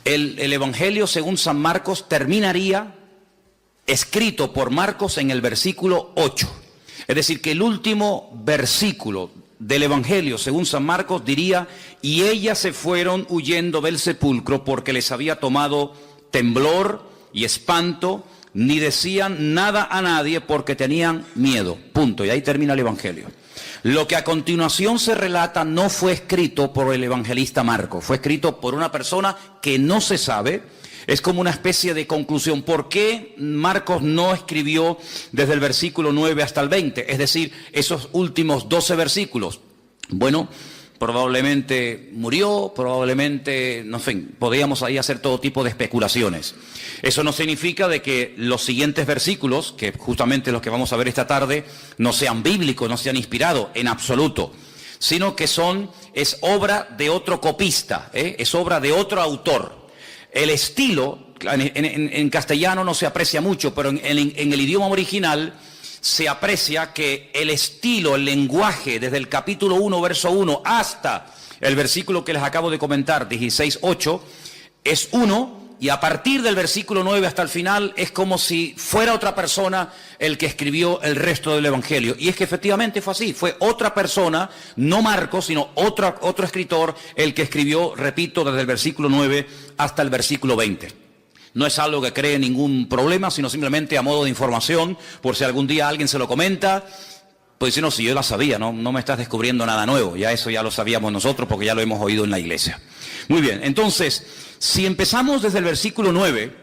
el Evangelio según San Marcos terminaría escrito por Marcos en el versículo 8. Es decir, que el último versículo del Evangelio según San Marcos diría: y ellas se fueron huyendo del sepulcro porque les había tomado temblor y espanto, ni decían nada a nadie porque tenían miedo. Punto. Y ahí termina el Evangelio. Lo que a continuación se relata no fue escrito por el evangelista Marcos, fue escrito por una persona que no se sabe. Es como una especie de conclusión. ¿Por qué Marcos no escribió desde el versículo 9 hasta el 20? Es decir, esos últimos 12 versículos. Bueno, probablemente murió, probablemente, no sé, podríamos ahí hacer todo tipo de especulaciones. Eso no significa de que los siguientes versículos, que justamente los que vamos a ver esta tarde, no sean bíblicos, no sean inspirados, en absoluto, sino que es obra de otro copista, es obra de otro autor. El estilo, en castellano no se aprecia mucho, pero en el idioma original se aprecia que el estilo, el lenguaje, desde el capítulo 1, verso 1, hasta el versículo que les acabo de comentar, 16:8, es uno, y a partir del versículo 9 hasta el final es como si fuera otra persona el que escribió el resto del Evangelio. Y es que efectivamente fue así, fue otra persona, no Marcos, sino otro escritor el que escribió, repito, desde el versículo 9 hasta el versículo 20. No es algo que cree ningún problema, sino simplemente a modo de información, por si algún día alguien se lo comenta, pues dice: no, si yo la sabía, no me estás descubriendo nada nuevo, ya eso ya lo sabíamos nosotros porque ya lo hemos oído en la iglesia. Muy bien, entonces, si empezamos desde el versículo 9,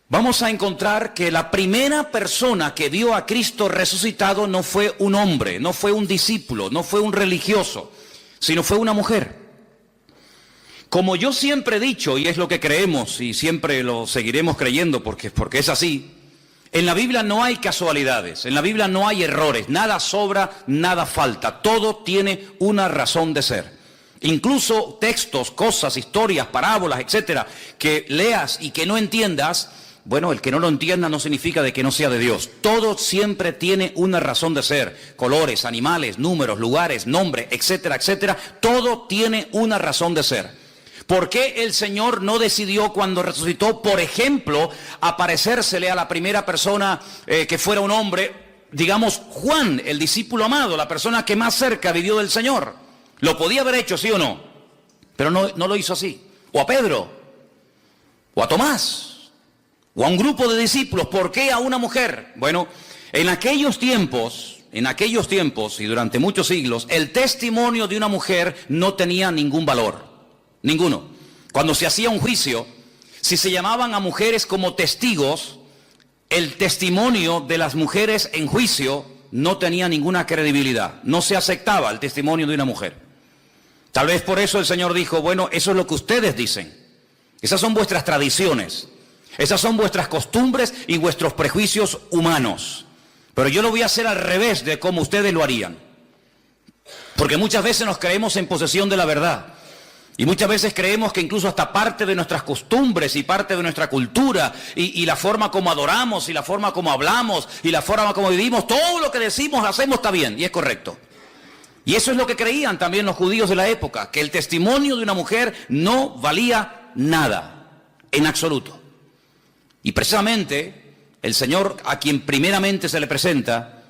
vamos a encontrar que la primera persona que vio a Cristo resucitado no fue un hombre, no fue un discípulo, no fue un religioso, sino fue una mujer. Como yo siempre he dicho, y es lo que creemos y siempre lo seguiremos creyendo porque es así, en la Biblia no hay casualidades, en la Biblia no hay errores, nada sobra, nada falta, todo tiene una razón de ser. Incluso textos, cosas, historias, parábolas, etcétera, que leas y que no entiendas, bueno, el que no lo entienda no significa de que no sea de Dios. Todo siempre tiene una razón de ser. Colores, animales, números, lugares, nombres, etcétera, etcétera. Todo tiene una razón de ser. ¿Por qué el Señor no decidió cuando resucitó, por ejemplo, aparecérsele a la primera persona que fuera un hombre, digamos Juan, el discípulo amado, la persona que más cerca vivió del Señor? Lo podía haber hecho, ¿sí o no? Pero no lo hizo así. O a Pedro, o a Tomás, o a un grupo de discípulos. ¿Por qué a una mujer? Bueno, en aquellos tiempos y durante muchos siglos, el testimonio de una mujer no tenía ningún valor. Ninguno. Cuando se hacía un juicio, si se llamaban a mujeres como testigos, el testimonio de las mujeres en juicio no tenía ninguna credibilidad. No se aceptaba el testimonio de una mujer. Tal vez por eso el Señor dijo: bueno, eso es lo que ustedes dicen. Esas son vuestras tradiciones. Esas son vuestras costumbres y vuestros prejuicios humanos. Pero yo lo voy a hacer al revés de como ustedes lo harían. Porque muchas veces nos creemos en posesión de la verdad. Y muchas veces creemos que incluso hasta parte de nuestras costumbres y parte de nuestra cultura y la forma como adoramos y la forma como hablamos y la forma como vivimos, todo lo que decimos, hacemos está bien y es correcto. Y eso es lo que creían también los judíos de la época, que el testimonio de una mujer no valía nada, en absoluto. Y precisamente el Señor a quien primeramente se le presenta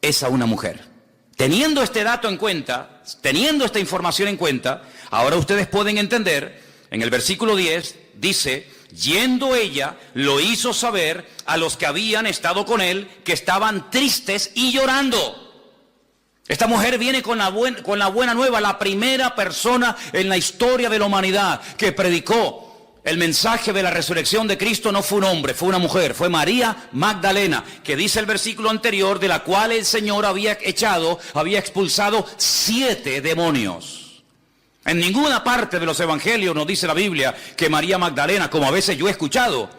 es a una mujer. Teniendo este dato en cuenta, teniendo esta información en cuenta, ahora ustedes pueden entender, en el versículo 10 dice: yendo ella, lo hizo saber a los que habían estado con él, que estaban tristes y llorando. Esta mujer viene con la buena nueva, la primera persona en la historia de la humanidad que predicó el mensaje de la resurrección de Cristo. No fue un hombre, fue una mujer, fue María Magdalena, que dice el versículo anterior, de la cual el Señor había expulsado 7 demonios. En ninguna parte de los evangelios nos dice la Biblia que María Magdalena, como a veces yo he escuchado,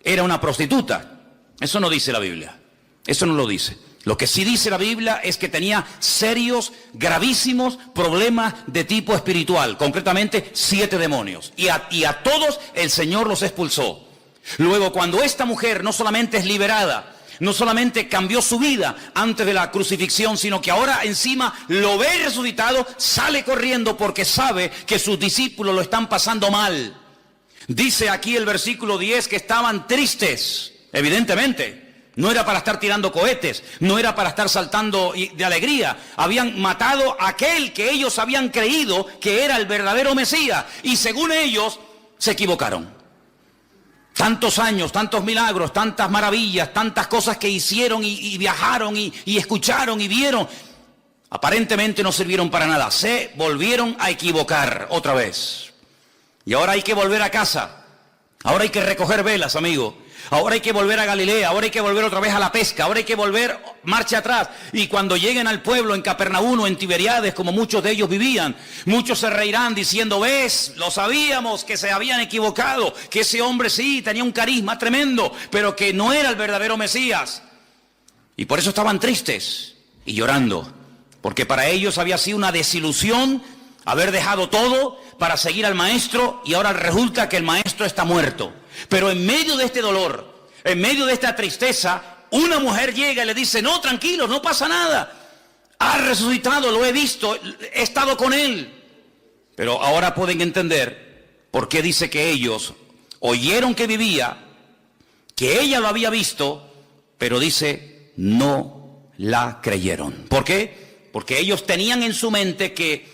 era una prostituta. Eso no dice la Biblia, eso no lo dice. Lo que sí dice la Biblia es que tenía serios, gravísimos problemas de tipo espiritual, concretamente 7 demonios. Y a todos el Señor los expulsó. Luego, cuando esta mujer no solamente es liberada, no solamente cambió su vida antes de la crucifixión, sino que ahora encima lo ve resucitado, sale corriendo porque sabe que sus discípulos lo están pasando mal. Dice aquí el versículo 10 que estaban tristes, evidentemente. No era para estar tirando cohetes, no era para estar saltando de alegría. Habían matado a aquel que ellos habían creído que era el verdadero Mesías. Y según ellos, se equivocaron. Tantos años, tantos milagros, tantas maravillas, tantas cosas que hicieron y viajaron y escucharon y vieron. Aparentemente no sirvieron para nada. Se volvieron a equivocar otra vez. Y ahora hay que volver a casa. Ahora hay que recoger velas, amigo. Ahora hay que volver a Galilea, ahora hay que volver otra vez a la pesca, ahora hay que volver marcha atrás. Y cuando lleguen al pueblo en Capernaum o en Tiberiades, como muchos de ellos vivían, muchos se reirán diciendo, ves, lo sabíamos que se habían equivocado, que ese hombre sí tenía un carisma tremendo, pero que no era el verdadero Mesías. Y por eso estaban tristes y llorando, porque para ellos había sido una desilusión haber dejado todo para seguir al maestro y ahora resulta que el maestro está muerto. Pero en medio de este dolor, en medio de esta tristeza, una mujer llega y le dice, no, tranquilos, no pasa nada. Ha resucitado, lo he visto, he estado con él. Pero ahora pueden entender por qué dice que ellos oyeron que vivía, que ella lo había visto, pero dice, no la creyeron. ¿Por qué? Porque ellos tenían en su mente que,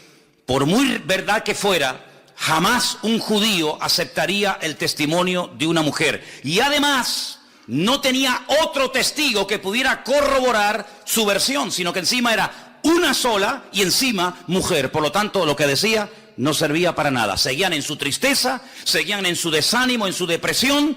por muy verdad que fuera, jamás un judío aceptaría el testimonio de una mujer. Y además, no tenía otro testigo que pudiera corroborar su versión, sino que encima era una sola y encima mujer. Por lo tanto, lo que decía no servía para nada. Seguían en su tristeza, seguían en su desánimo, en su depresión.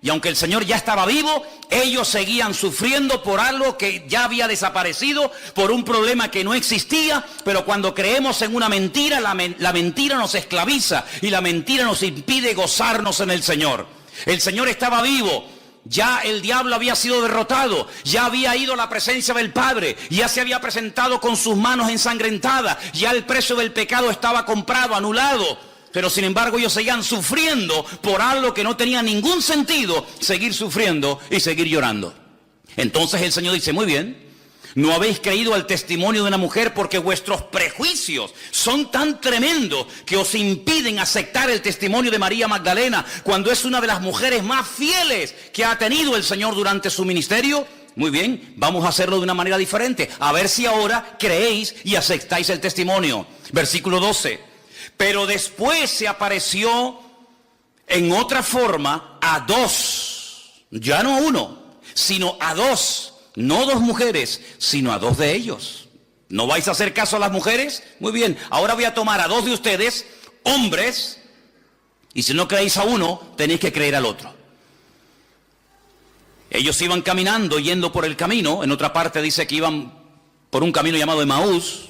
Y aunque el Señor ya estaba vivo, ellos seguían sufriendo por algo que ya había desaparecido, por un problema que no existía. Pero cuando creemos en una mentira, la mentira nos esclaviza y la mentira nos impide gozarnos en el Señor. El Señor estaba vivo, ya el diablo había sido derrotado, ya había ido a la presencia del Padre, ya se había presentado con sus manos ensangrentadas, ya el precio del pecado estaba comprado, anulado. Pero sin embargo ellos seguían sufriendo por algo que no tenía ningún sentido, seguir sufriendo y seguir llorando. Entonces el Señor dice, muy bien, no habéis creído al testimonio de una mujer porque vuestros prejuicios son tan tremendos que os impiden aceptar el testimonio de María Magdalena cuando es una de las mujeres más fieles que ha tenido el Señor durante su ministerio. Muy bien, vamos a hacerlo de una manera diferente, a ver si ahora creéis y aceptáis el testimonio. Versículo 12. Pero después se apareció en otra forma a dos, ya no a uno, sino a dos, no dos mujeres, sino a dos de ellos. ¿No vais a hacer caso a las mujeres? Muy bien, ahora voy a tomar a dos de ustedes, hombres, y si no creéis a uno, tenéis que creer al otro. Ellos iban caminando, yendo por el camino, en otra parte dice que iban por un camino llamado Emaús.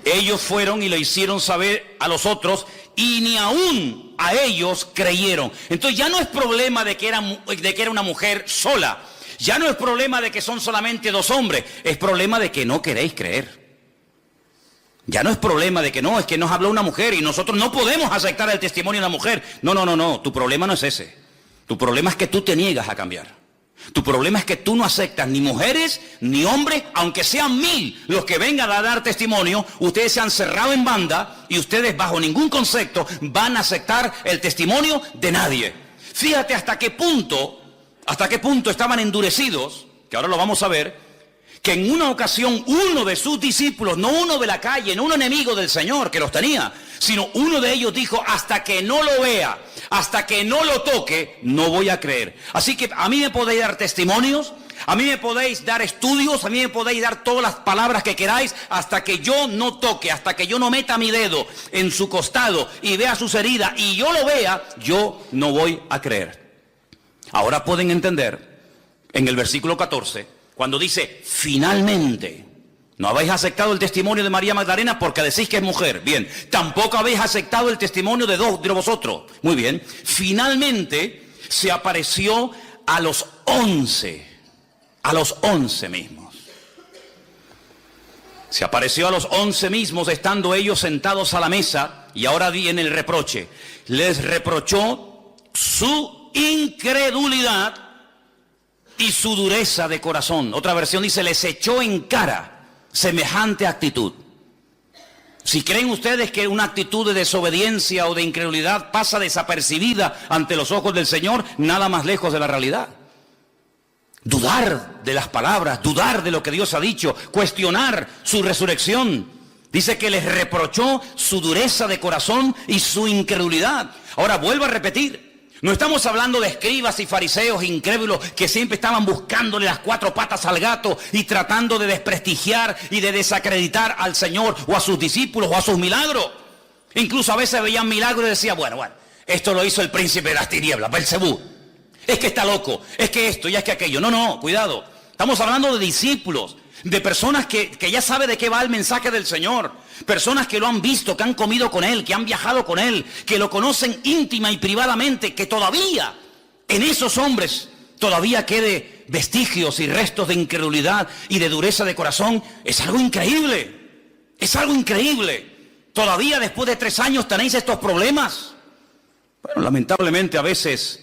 Ellos fueron y le hicieron saber a los otros y ni aún a ellos creyeron. Entonces ya no es problema de que era una mujer sola. Ya no es problema de que son solamente dos hombres. Es problema de que no queréis creer. Ya no es problema de que no, es que nos habló una mujer y nosotros no podemos aceptar el testimonio de una mujer. No. Tu problema no es ese. Tu problema es que tú te niegas a cambiar. Tu problema es que tú no aceptas ni mujeres ni hombres, aunque sean 1000 los que vengan a dar testimonio. Ustedes se han cerrado en banda y ustedes bajo ningún concepto van a aceptar el testimonio de nadie. Fíjate hasta qué punto estaban endurecidos, que ahora lo vamos a ver, que en una ocasión uno de sus discípulos, no uno de la calle, no un enemigo del Señor que los tenía, sino uno de ellos dijo, hasta que no lo vea, hasta que no lo toque, no voy a creer. Así que a mí me podéis dar testimonios, a mí me podéis dar estudios, a mí me podéis dar todas las palabras que queráis, hasta que yo no toque, hasta que yo no meta mi dedo en su costado y vea sus heridas y yo lo vea, yo no voy a creer. Ahora pueden entender en el versículo 14, cuando dice, finalmente, no habéis aceptado el testimonio de María Magdalena porque decís que es mujer. Bien, tampoco habéis aceptado el testimonio de dos de vosotros. Muy bien, finalmente se apareció a los 11 mismos. Se apareció a los 11 mismos estando ellos sentados a la mesa y ahora viene el reproche. Les reprochó su incredulidad y su dureza de corazón. Otra versión dice, les echó en cara semejante actitud. Si creen ustedes que una actitud de desobediencia o de incredulidad pasa desapercibida ante los ojos del Señor, nada más lejos de la realidad. Dudar de las palabras, dudar de lo que Dios ha dicho, cuestionar su resurrección. Dice que les reprochó su dureza de corazón y su incredulidad. Ahora vuelvo a repetir. No estamos hablando de escribas y fariseos incrédulos que siempre estaban buscándole las cuatro patas al gato y tratando de desprestigiar y de desacreditar al Señor o a sus discípulos o a sus milagros. Incluso a veces veían milagros y decían, bueno, esto lo hizo el príncipe de las tinieblas, Belcebú. Es que está loco, es que esto y es que aquello. No, cuidado. Estamos hablando de discípulos, de personas que ya saben de qué va el mensaje del Señor. Personas que lo han visto, que han comido con Él, que han viajado con Él, que lo conocen íntima y privadamente, que todavía en esos hombres todavía quede vestigios y restos de incredulidad y de dureza de corazón. Es algo increíble, es algo increíble. Todavía después de 3 años tenéis estos problemas. Bueno, lamentablemente a veces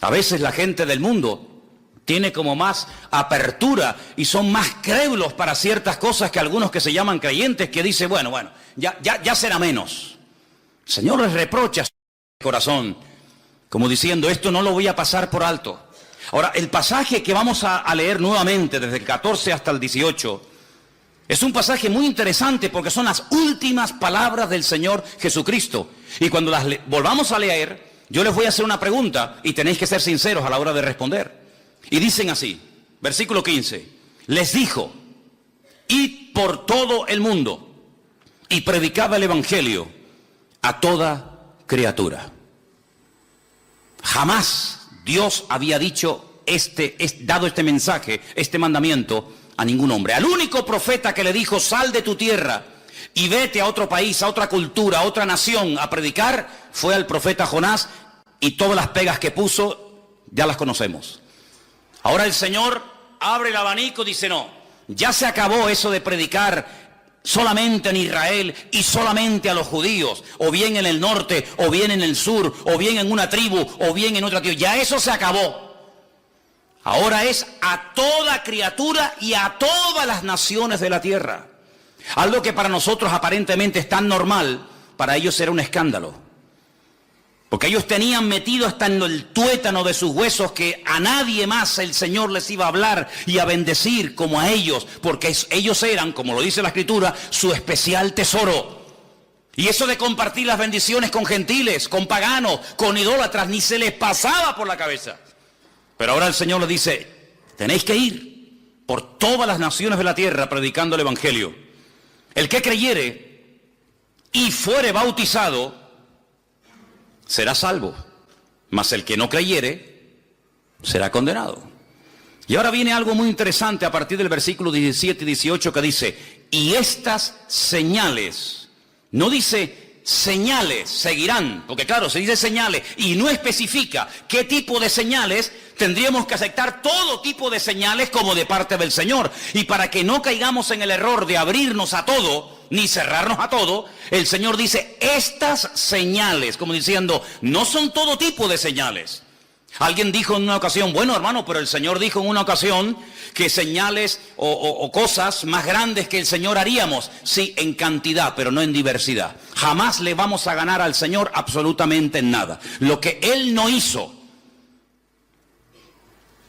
la gente del mundo tiene como más apertura y son más crédulos para ciertas cosas que algunos que se llaman creyentes, que dicen, bueno, ya será menos. El Señor les reprocha su corazón, como diciendo, esto no lo voy a pasar por alto. Ahora, el pasaje que vamos a leer nuevamente, desde el 14 hasta el 18, es un pasaje muy interesante porque son las últimas palabras del Señor Jesucristo. Y cuando las volvamos a leer, yo les voy a hacer una pregunta y tenéis que ser sinceros a la hora de responder. Y dicen así, versículo 15, les dijo, id por todo el mundo y predicad el evangelio a toda criatura. Jamás Dios había dicho dado este mensaje, este mandamiento a ningún hombre. Al único profeta que le dijo, sal de tu tierra y vete a otro país, a otra cultura, a otra nación a predicar, fue al profeta Jonás, y todas las pegas que puso ya las conocemos. Ahora el Señor abre el abanico y dice, no, ya se acabó eso de predicar solamente en Israel y solamente a los judíos, o bien en el norte, o bien en el sur, o bien en una tribu, o bien en otra tribu. Ya eso se acabó. Ahora es a toda criatura y a todas las naciones de la tierra. Algo que para nosotros aparentemente es tan normal, para ellos era un escándalo. Porque ellos tenían metido hasta en el tuétano de sus huesos que a nadie más el Señor les iba a hablar y a bendecir como a ellos, porque ellos eran, como lo dice la Escritura, su especial tesoro. Y eso de compartir las bendiciones con gentiles, con paganos, con idólatras, ni se les pasaba por la cabeza. Pero ahora el Señor les dice, tenéis que ir por todas las naciones de la tierra predicando el evangelio. El que creyere y fuere bautizado será salvo, mas el que no creyere será condenado. Y ahora viene algo muy interesante a partir del versículo 17 y 18 que dice, y estas señales, no dice señales seguirán, porque claro, se dice señales y no especifica qué tipo de señales. Tendríamos que aceptar todo tipo de señales como de parte del Señor. Y para que no caigamos en el error de abrirnos a todo, ni cerrarnos a todo, el Señor dice, estas señales, como diciendo, no son todo tipo de señales. Alguien dijo en una ocasión, bueno hermano, pero el Señor dijo en una ocasión que señales o cosas más grandes que el Señor haríamos. Sí, en cantidad, pero no en diversidad. Jamás le vamos a ganar al Señor absolutamente en nada. Lo que Él no hizo,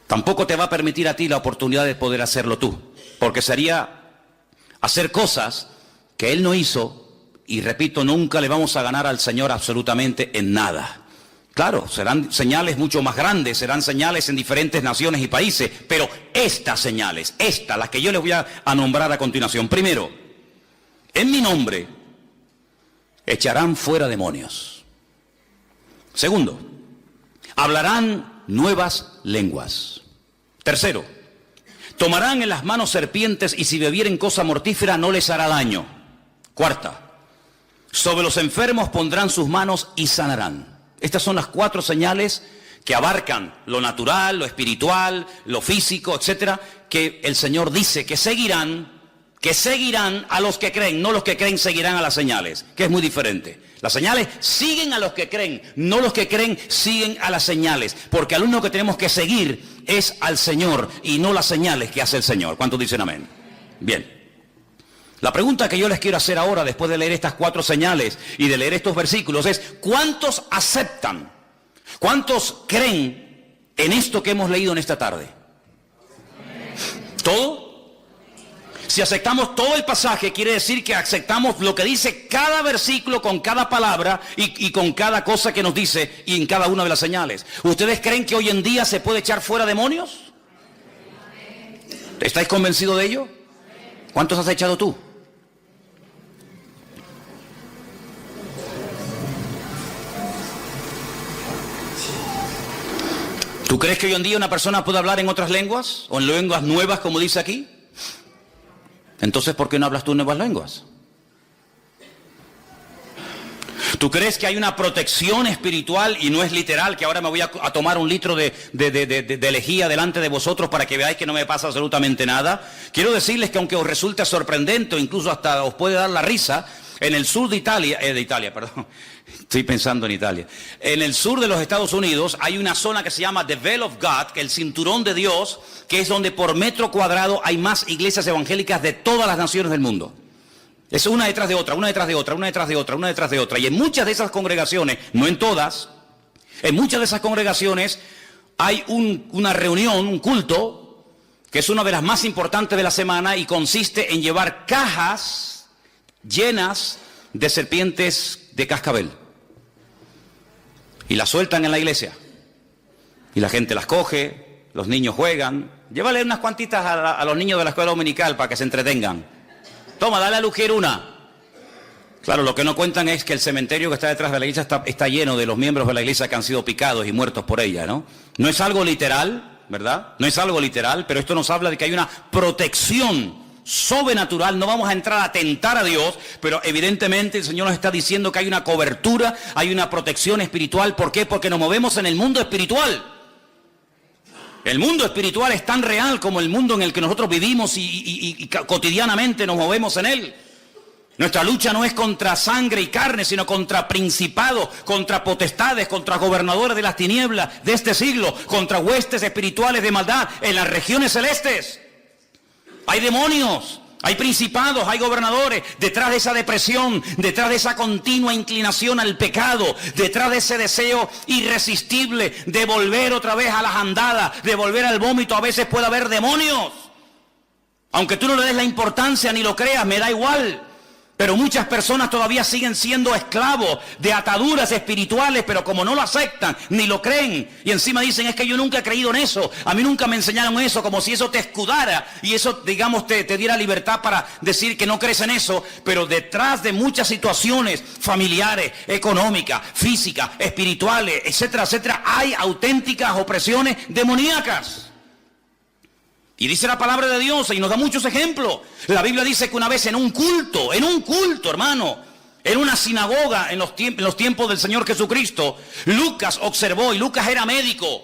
tampoco te va a permitir a ti la oportunidad de poder hacerlo tú. Porque sería hacer cosas que Él no hizo, y repito, nunca le vamos a ganar al Señor absolutamente en nada. Claro, serán señales mucho más grandes, serán señales en diferentes naciones y países, pero estas señales, las que yo les voy a nombrar a continuación. Primero, en mi nombre echarán fuera demonios. Segundo, hablarán nuevas lenguas. Tercero, tomarán en las manos serpientes y si bebieren cosa mortífera no les hará daño. Cuarta, sobre los enfermos pondrán sus manos y sanarán. Estas son las 4 señales que abarcan lo natural, lo espiritual, lo físico, etcétera, que el Señor dice que seguirán a los que creen, no los que creen seguirán a las señales, que es muy diferente. Las señales siguen a los que creen, no los que creen siguen a las señales, porque al único que tenemos que seguir es al Señor y no las señales que hace el Señor. ¿Cuántos dicen amén? Bien. La pregunta que yo les quiero hacer ahora, después de leer estas 4 señales y de leer estos versículos, es: ¿cuántos aceptan? ¿Cuántos creen en esto que hemos leído en esta tarde? ¿Todo? Si aceptamos todo el pasaje, quiere decir que aceptamos lo que dice cada versículo con cada palabra y con cada cosa que nos dice y en cada una de las señales. ¿Ustedes creen que hoy en día se puede echar fuera demonios? ¿Estáis convencidos de ello? ¿Cuántos has echado tú? ¿Tú crees que hoy en día una persona puede hablar en otras lenguas? ¿O en lenguas nuevas, como dice aquí? Entonces, ¿por qué no hablas tú nuevas lenguas? ¿Tú crees que hay una protección espiritual y no es literal, que ahora me voy a tomar un litro de lejía delante de vosotros para que veáis que no me pasa absolutamente nada? Quiero decirles que aunque os resulte sorprendente o incluso hasta os puede dar la risa, en el sur de Italia, estoy pensando en Italia. En el sur de los Estados Unidos hay una zona que se llama The Veil of God, que es el cinturón de Dios, que es donde por metro cuadrado hay más iglesias evangélicas de todas las naciones del mundo. Es una detrás de otra, una detrás de otra, una detrás de otra, una detrás de otra. Y en muchas de esas congregaciones, no en todas, en muchas de esas congregaciones hay una reunión, un culto, que es una de las más importantes de la semana y consiste en llevar cajas llenas de serpientes de cascabel. Y las sueltan en la iglesia. Y la gente las coge, los niños juegan. Llévale unas cuantitas a los niños de la escuela dominical para que se entretengan. Toma, dale a Lujier una. Claro, lo que no cuentan es que el cementerio que está detrás de la iglesia está lleno de los miembros de la iglesia que han sido picados y muertos por ella, ¿no? No es algo literal, ¿verdad? No es algo literal, pero esto nos habla de que hay una protección sobrenatural. No vamos a entrar a tentar a Dios, pero evidentemente el Señor nos está diciendo que hay una cobertura, hay una protección espiritual. ¿Por qué? Porque nos movemos en el mundo espiritual. El mundo espiritual es tan real como el mundo en el que nosotros vivimos y cotidianamente nos movemos en él. Nuestra lucha no es contra sangre y carne, sino contra principados, contra potestades, contra gobernadores de las tinieblas de este siglo, contra huestes espirituales de maldad en las regiones celestes. Hay demonios, hay principados, hay gobernadores, detrás de esa depresión, detrás de esa continua inclinación al pecado, detrás de ese deseo irresistible de volver otra vez a las andadas, de volver al vómito, a veces puede haber demonios. Aunque tú no le des la importancia ni lo creas, me da igual. Pero muchas personas todavía siguen siendo esclavos de ataduras espirituales, pero como no lo aceptan, ni lo creen, y encima dicen: es que yo nunca he creído en eso, a mí nunca me enseñaron eso, como si eso te escudara, y eso, digamos, te diera libertad para decir que no crees en eso. Pero detrás de muchas situaciones familiares, económicas, físicas, espirituales, etcétera, etcétera, hay auténticas opresiones demoníacas. Y dice la palabra de Dios, y nos da muchos ejemplos. La Biblia dice que una vez en un culto, hermano, en una sinagoga en los tiempos del Señor Jesucristo, Lucas observó, y Lucas era médico.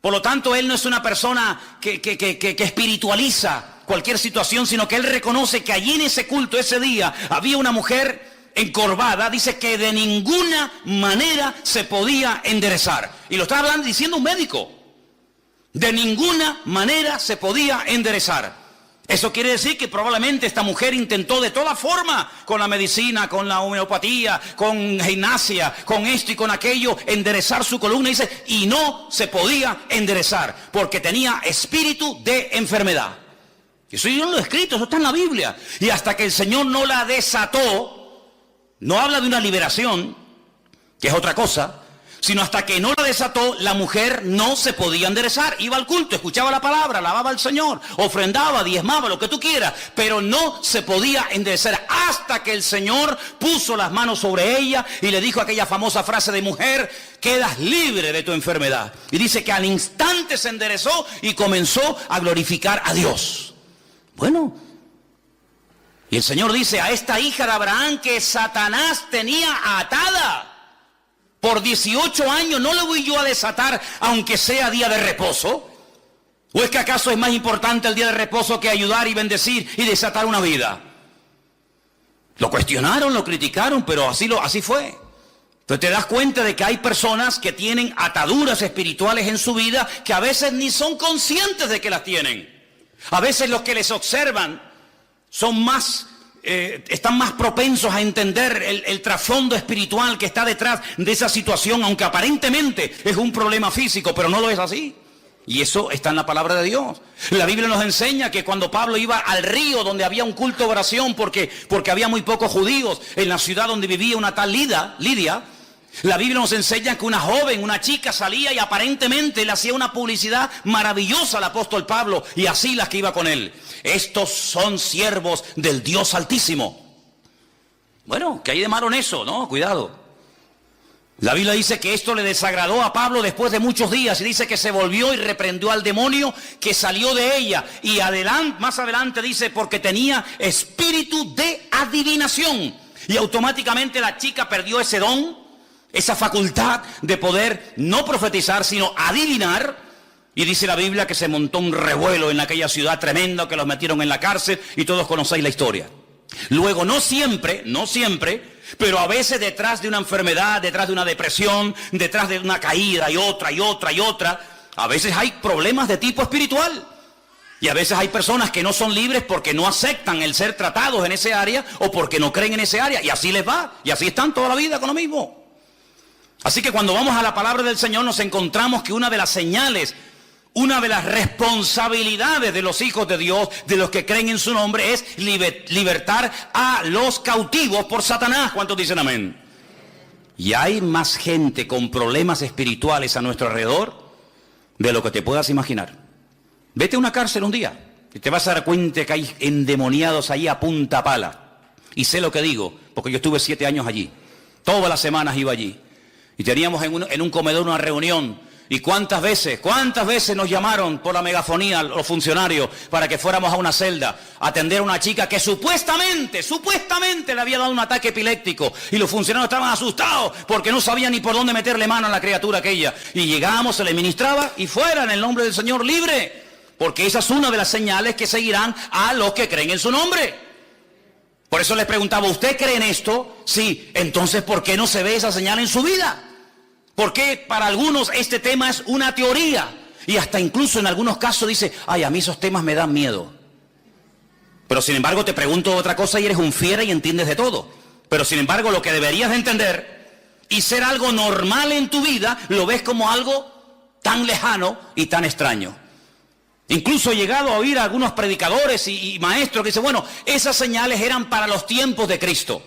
Por lo tanto, él no es una persona que espiritualiza cualquier situación, sino que él reconoce que allí en ese culto, ese día, había una mujer encorvada, dice que de ninguna manera se podía enderezar. Y lo está hablando, diciendo un médico. De ninguna manera se podía enderezar. Eso quiere decir que probablemente esta mujer intentó de toda forma, con la medicina, con la homeopatía, con gimnasia, con esto y con aquello, enderezar su columna, dice, y no se podía enderezar, porque tenía espíritu de enfermedad. Eso yo no lo he escrito, eso está en la Biblia. Y hasta que el Señor no la desató, no habla de una liberación, que es otra cosa, sino hasta que no la desató, la mujer no se podía enderezar. Iba al culto, escuchaba la palabra, alababa al Señor, ofrendaba, diezmaba, lo que tú quieras, pero no se podía enderezar hasta que el Señor puso las manos sobre ella y le dijo aquella famosa frase de: mujer, quedas libre de tu enfermedad. Y dice que al instante se enderezó y comenzó a glorificar a Dios. Bueno, y el Señor dice: a esta hija de Abraham que Satanás tenía atada por 18 años, ¿no le voy yo a desatar aunque sea día de reposo? ¿O es que acaso es más importante el día de reposo que ayudar y bendecir y desatar una vida? Lo cuestionaron, lo criticaron, pero así fue. Entonces te das cuenta de que hay personas que tienen ataduras espirituales en su vida que a veces ni son conscientes de que las tienen. A veces los que les observan son más, están más propensos a entender el trasfondo espiritual que está detrás de esa situación, aunque aparentemente es un problema físico, pero no lo es así. Y eso está en la palabra de Dios. La Biblia nos enseña que cuando Pablo iba al río donde había un culto de oración, porque había muy pocos judíos en la ciudad donde vivía una tal Lidia, la Biblia nos enseña que una joven, una chica salía y aparentemente le hacía una publicidad maravillosa al apóstol Pablo y a Silas que iba con él. Estos son siervos del Dios Altísimo. Bueno, ¿qué hay de malo en eso? No, cuidado. La Biblia dice que esto le desagradó a Pablo después de muchos días y dice que se volvió y reprendió al demonio que salió de ella. Y más adelante dice porque tenía espíritu de adivinación. Y automáticamente la chica perdió ese don, esa facultad de poder no profetizar, sino adivinar. Y dice la Biblia que se montó un revuelo en aquella ciudad tremendo, que los metieron en la cárcel y todos conocéis la historia. Luego, no siempre, pero a veces detrás de una enfermedad, detrás de una depresión, detrás de una caída y otra, a veces hay problemas de tipo espiritual. Y a veces hay personas que no son libres porque no aceptan el ser tratados en ese área o porque no creen en ese área. Y así les va, y así están toda la vida con lo mismo. Así que cuando vamos a la palabra del Señor nos encontramos que una de las señales, una de las responsabilidades de los hijos de Dios, de los que creen en su nombre, es libertar a los cautivos por Satanás. ¿Cuántos dicen amén? Y hay más gente con problemas espirituales a nuestro alrededor de lo que te puedas imaginar. Vete a una cárcel un día y te vas a dar cuenta que hay endemoniados ahí a punta pala. Y sé lo que digo, porque yo estuve 7 años allí. Todas las semanas iba allí. Y teníamos en un comedor una reunión. ¿Y cuántas veces nos llamaron por la megafonía los funcionarios para que fuéramos a una celda a atender a una chica que supuestamente le había dado un ataque epiléptico? Y los funcionarios estaban asustados porque no sabían ni por dónde meterle mano a la criatura aquella. Y llegábamos, se le ministraba y fuera en el nombre del Señor libre. Porque esa es una de las señales que seguirán a los que creen en su nombre. Por eso les preguntaba, ¿usted cree en esto? Sí. Entonces, ¿por qué no se ve esa señal en su vida? Porque para algunos este tema es una teoría y hasta incluso en algunos casos dice, ay, a mí esos temas me dan miedo. Pero sin embargo te pregunto otra cosa y eres un fiera y entiendes de todo. Pero sin embargo lo que deberías de entender y ser algo normal en tu vida, lo ves como algo tan lejano y tan extraño. Incluso he llegado a oír a algunos predicadores y maestros que dicen, bueno, esas señales eran para los tiempos de Cristo.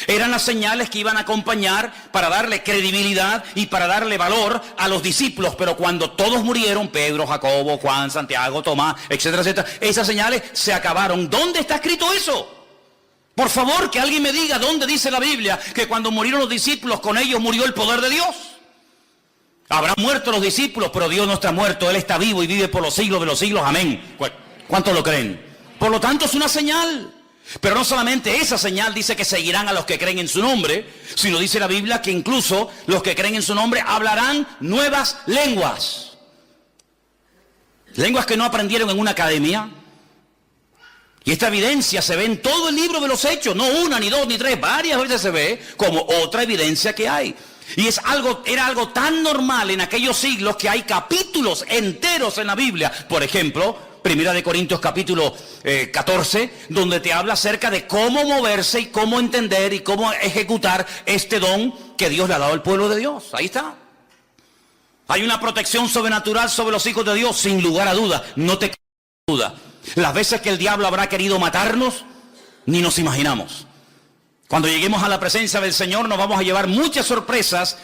Eran las señales que iban a acompañar para darle credibilidad y para darle valor a los discípulos. Pero cuando todos murieron, Pedro, Jacobo, Juan, Santiago, Tomás, etcétera, etcétera, esas señales se acabaron. ¿Dónde está escrito eso? Por favor, que alguien me diga dónde dice la Biblia que cuando murieron los discípulos, con ellos murió el poder de Dios. Habrán muerto los discípulos, pero Dios no está muerto. Él está vivo y vive por los siglos de los siglos. Amén. ¿Cuántos lo creen? Por lo tanto, es una señal. Pero no solamente esa señal dice que seguirán a los que creen en su nombre, sino dice la Biblia que incluso los que creen en su nombre hablarán nuevas lenguas. Lenguas que no aprendieron en una academia. Y esta evidencia se ve en todo el libro de los Hechos, no una, ni dos, ni tres, varias veces se ve como otra evidencia que hay. Y era algo tan normal en aquellos siglos que hay capítulos enteros en la Biblia. Por ejemplo, Primera de Corintios capítulo 14, donde te habla acerca de cómo moverse y cómo entender y cómo ejecutar este don que Dios le ha dado al pueblo de Dios. Ahí está. Hay una protección sobrenatural sobre los hijos de Dios, sin lugar a duda. No te quedes duda. Las veces que el diablo habrá querido matarnos, ni nos imaginamos. Cuando lleguemos a la presencia del Señor nos vamos a llevar muchas sorpresas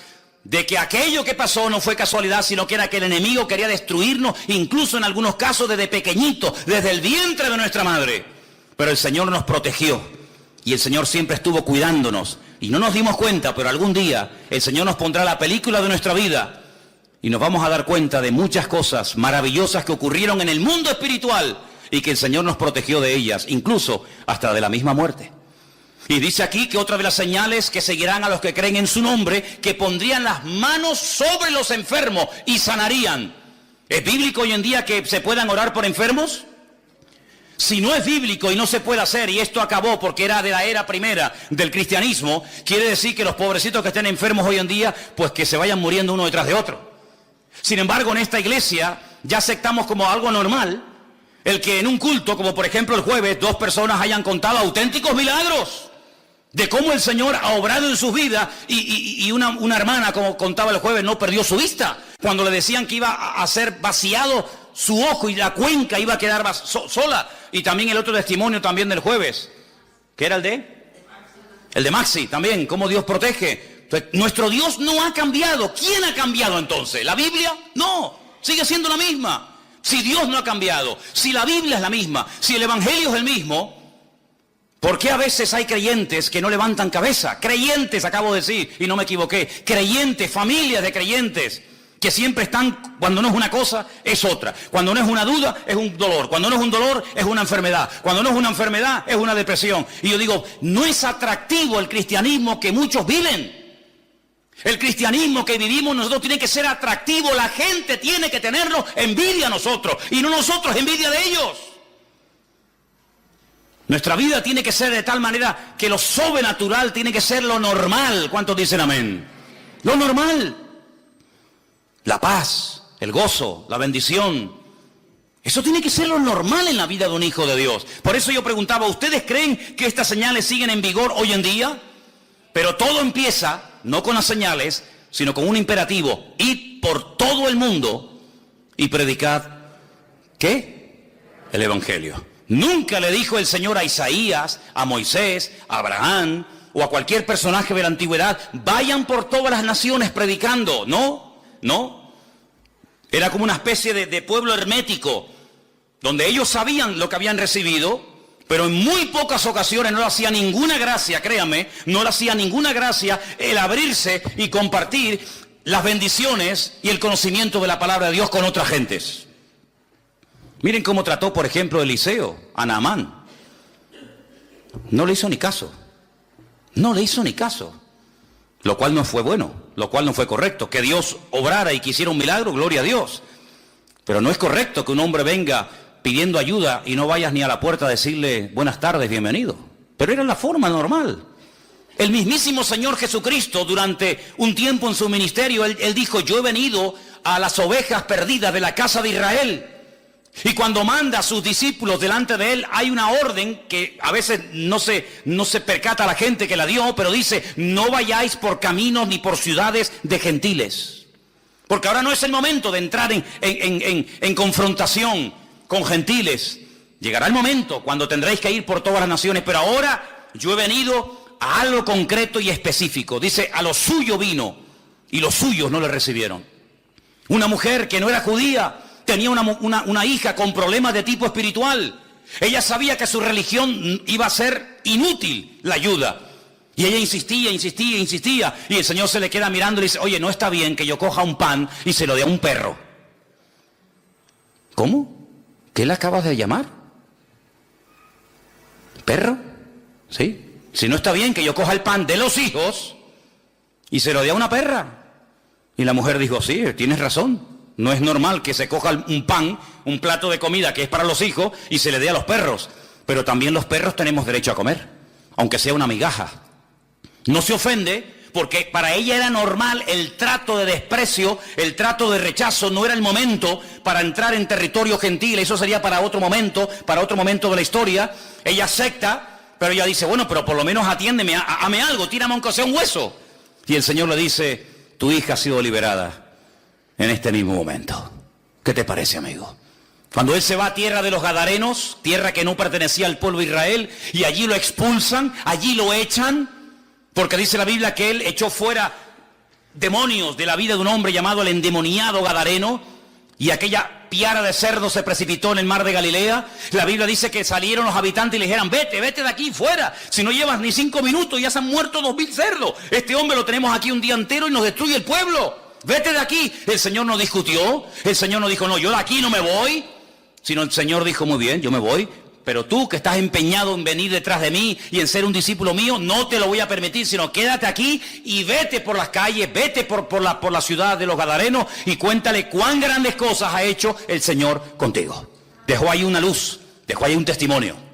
de que aquello que pasó no fue casualidad, sino que era que el enemigo quería destruirnos, incluso en algunos casos desde pequeñito, desde el vientre de nuestra madre. Pero el Señor nos protegió y el Señor siempre estuvo cuidándonos. Y no nos dimos cuenta, pero algún día el Señor nos pondrá la película de nuestra vida y nos vamos a dar cuenta de muchas cosas maravillosas que ocurrieron en el mundo espiritual y que el Señor nos protegió de ellas, incluso hasta de la misma muerte. Y dice aquí que otra de las señales que seguirán a los que creen en su nombre, que pondrían las manos sobre los enfermos y sanarían. ¿Es bíblico hoy en día que se puedan orar por enfermos? Si no es bíblico y no se puede hacer, y esto acabó porque era de la era primera del cristianismo, quiere decir que los pobrecitos que estén enfermos hoy en día, pues que se vayan muriendo uno detrás de otro. Sin embargo, en esta iglesia ya aceptamos como algo normal el que en un culto, como por ejemplo el jueves, 2 personas hayan contado auténticos milagros de cómo el Señor ha obrado en sus vidas y una hermana, como contaba el jueves, no perdió su vista cuando le decían que iba a ser vaciado su ojo y la cuenca iba a quedar sola. Y también el otro testimonio también del jueves, ¿qué era el de Maxi también, cómo Dios protege. Entonces, nuestro Dios no ha cambiado. ¿Quién ha cambiado entonces? ¿La Biblia? No, sigue siendo la misma. Si Dios no ha cambiado, si la Biblia es la misma, si el Evangelio es el mismo, ¿por qué a veces hay creyentes que no levantan cabeza? Creyentes, acabo de decir, y no me equivoqué, creyentes, familias de creyentes, que siempre están, cuando no es una cosa, es otra. Cuando no es una duda, es un dolor. Cuando no es un dolor, es una enfermedad. Cuando no es una enfermedad, es una depresión. Y yo digo, no es atractivo el cristianismo que muchos viven. El cristianismo que vivimos nosotros tiene que ser atractivo. La gente tiene que tenerlo envidia a nosotros y no nosotros envidia de ellos. Nuestra vida tiene que ser de tal manera que lo sobrenatural tiene que ser lo normal. ¿Cuántos dicen amén? Lo normal. La paz, el gozo, la bendición. Eso tiene que ser lo normal en la vida de un hijo de Dios. Por eso yo preguntaba, ¿ustedes creen que estas señales siguen en vigor hoy en día? Pero todo empieza, no con las señales, sino con un imperativo. Id por todo el mundo y predicad, ¿qué? El Evangelio. Nunca le dijo el Señor a Isaías, a Moisés, a Abraham o a cualquier personaje de la antigüedad, vayan por todas las naciones predicando. No. Era como una especie de pueblo hermético, donde ellos sabían lo que habían recibido, pero en muy pocas ocasiones no le hacía ninguna gracia, créame, no le hacía ninguna gracia el abrirse y compartir las bendiciones y el conocimiento de la palabra de Dios con otras gentes. Miren cómo trató, por ejemplo, Eliseo a Naamán. No le hizo ni caso. No le hizo ni caso. Lo cual no fue bueno, lo cual no fue correcto. Que Dios obrara y que hiciera un milagro, gloria a Dios. Pero no es correcto que un hombre venga pidiendo ayuda y no vayas ni a la puerta a decirle buenas tardes, bienvenido. Pero era la forma normal. El mismísimo Señor Jesucristo, durante un tiempo en su ministerio, él dijo, yo he venido a las ovejas perdidas de la casa de Israel. Y cuando manda a sus discípulos delante de él, hay una orden que a veces no se percata la gente que la dio, pero dice, no vayáis por caminos ni por ciudades de gentiles. Porque ahora no es el momento de entrar en confrontación con gentiles. Llegará el momento cuando tendréis que ir por todas las naciones, pero ahora yo he venido a algo concreto y específico. Dice, a lo suyo vino y los suyos no le recibieron. Una mujer que no era judía, tenía una hija con problemas de tipo espiritual. Ella sabía que su religión iba a ser inútil la ayuda. Y ella insistía. Y el Señor se le queda mirando y dice, oye, no está bien que yo coja un pan y se lo dé a un perro. ¿Cómo? ¿Qué le acabas de llamar? ¿Perro? ¿Sí? Si no está bien que yo coja el pan de los hijos y se lo dé a una perra. Y la mujer dijo, sí, tienes razón. No es normal que se coja un pan, un plato de comida que es para los hijos y se le dé a los perros. Pero también los perros tenemos derecho a comer, aunque sea una migaja. No se ofende porque para ella era normal el trato de desprecio, el trato de rechazo. No era el momento para entrar en territorio gentil. Eso sería para otro momento de la historia. Ella acepta, pero ella dice, bueno, pero por lo menos atiéndeme, hame algo, tírame aunque sea un hueso. Y el Señor le dice, tu hija ha sido liberada en este mismo momento. ¿Qué te parece, amigo? Cuando él se va a tierra de los Gadarenos, tierra que no pertenecía al pueblo de Israel, y allí lo expulsan, allí lo echan, porque dice la Biblia que él echó fuera demonios de la vida de un hombre llamado el endemoniado Gadareno, y aquella piara de cerdos se precipitó en el mar de Galilea. La Biblia dice que salieron los habitantes y le dijeron, vete de aquí, fuera. Si no llevas ni 5 minutos ya se han muerto 2000 cerdos. Este hombre lo tenemos aquí un día entero y nos destruye el pueblo. Vete de aquí. El Señor no discutió, el Señor no dijo, no, yo de aquí no me voy, sino el Señor dijo, muy bien, yo me voy, pero tú que estás empeñado en venir detrás de mí y en ser un discípulo mío, no te lo voy a permitir, sino quédate aquí y vete por las calles, vete por la ciudad de los Gadarenos y cuéntale cuán grandes cosas ha hecho el Señor contigo. Dejó ahí una luz, dejó ahí un testimonio.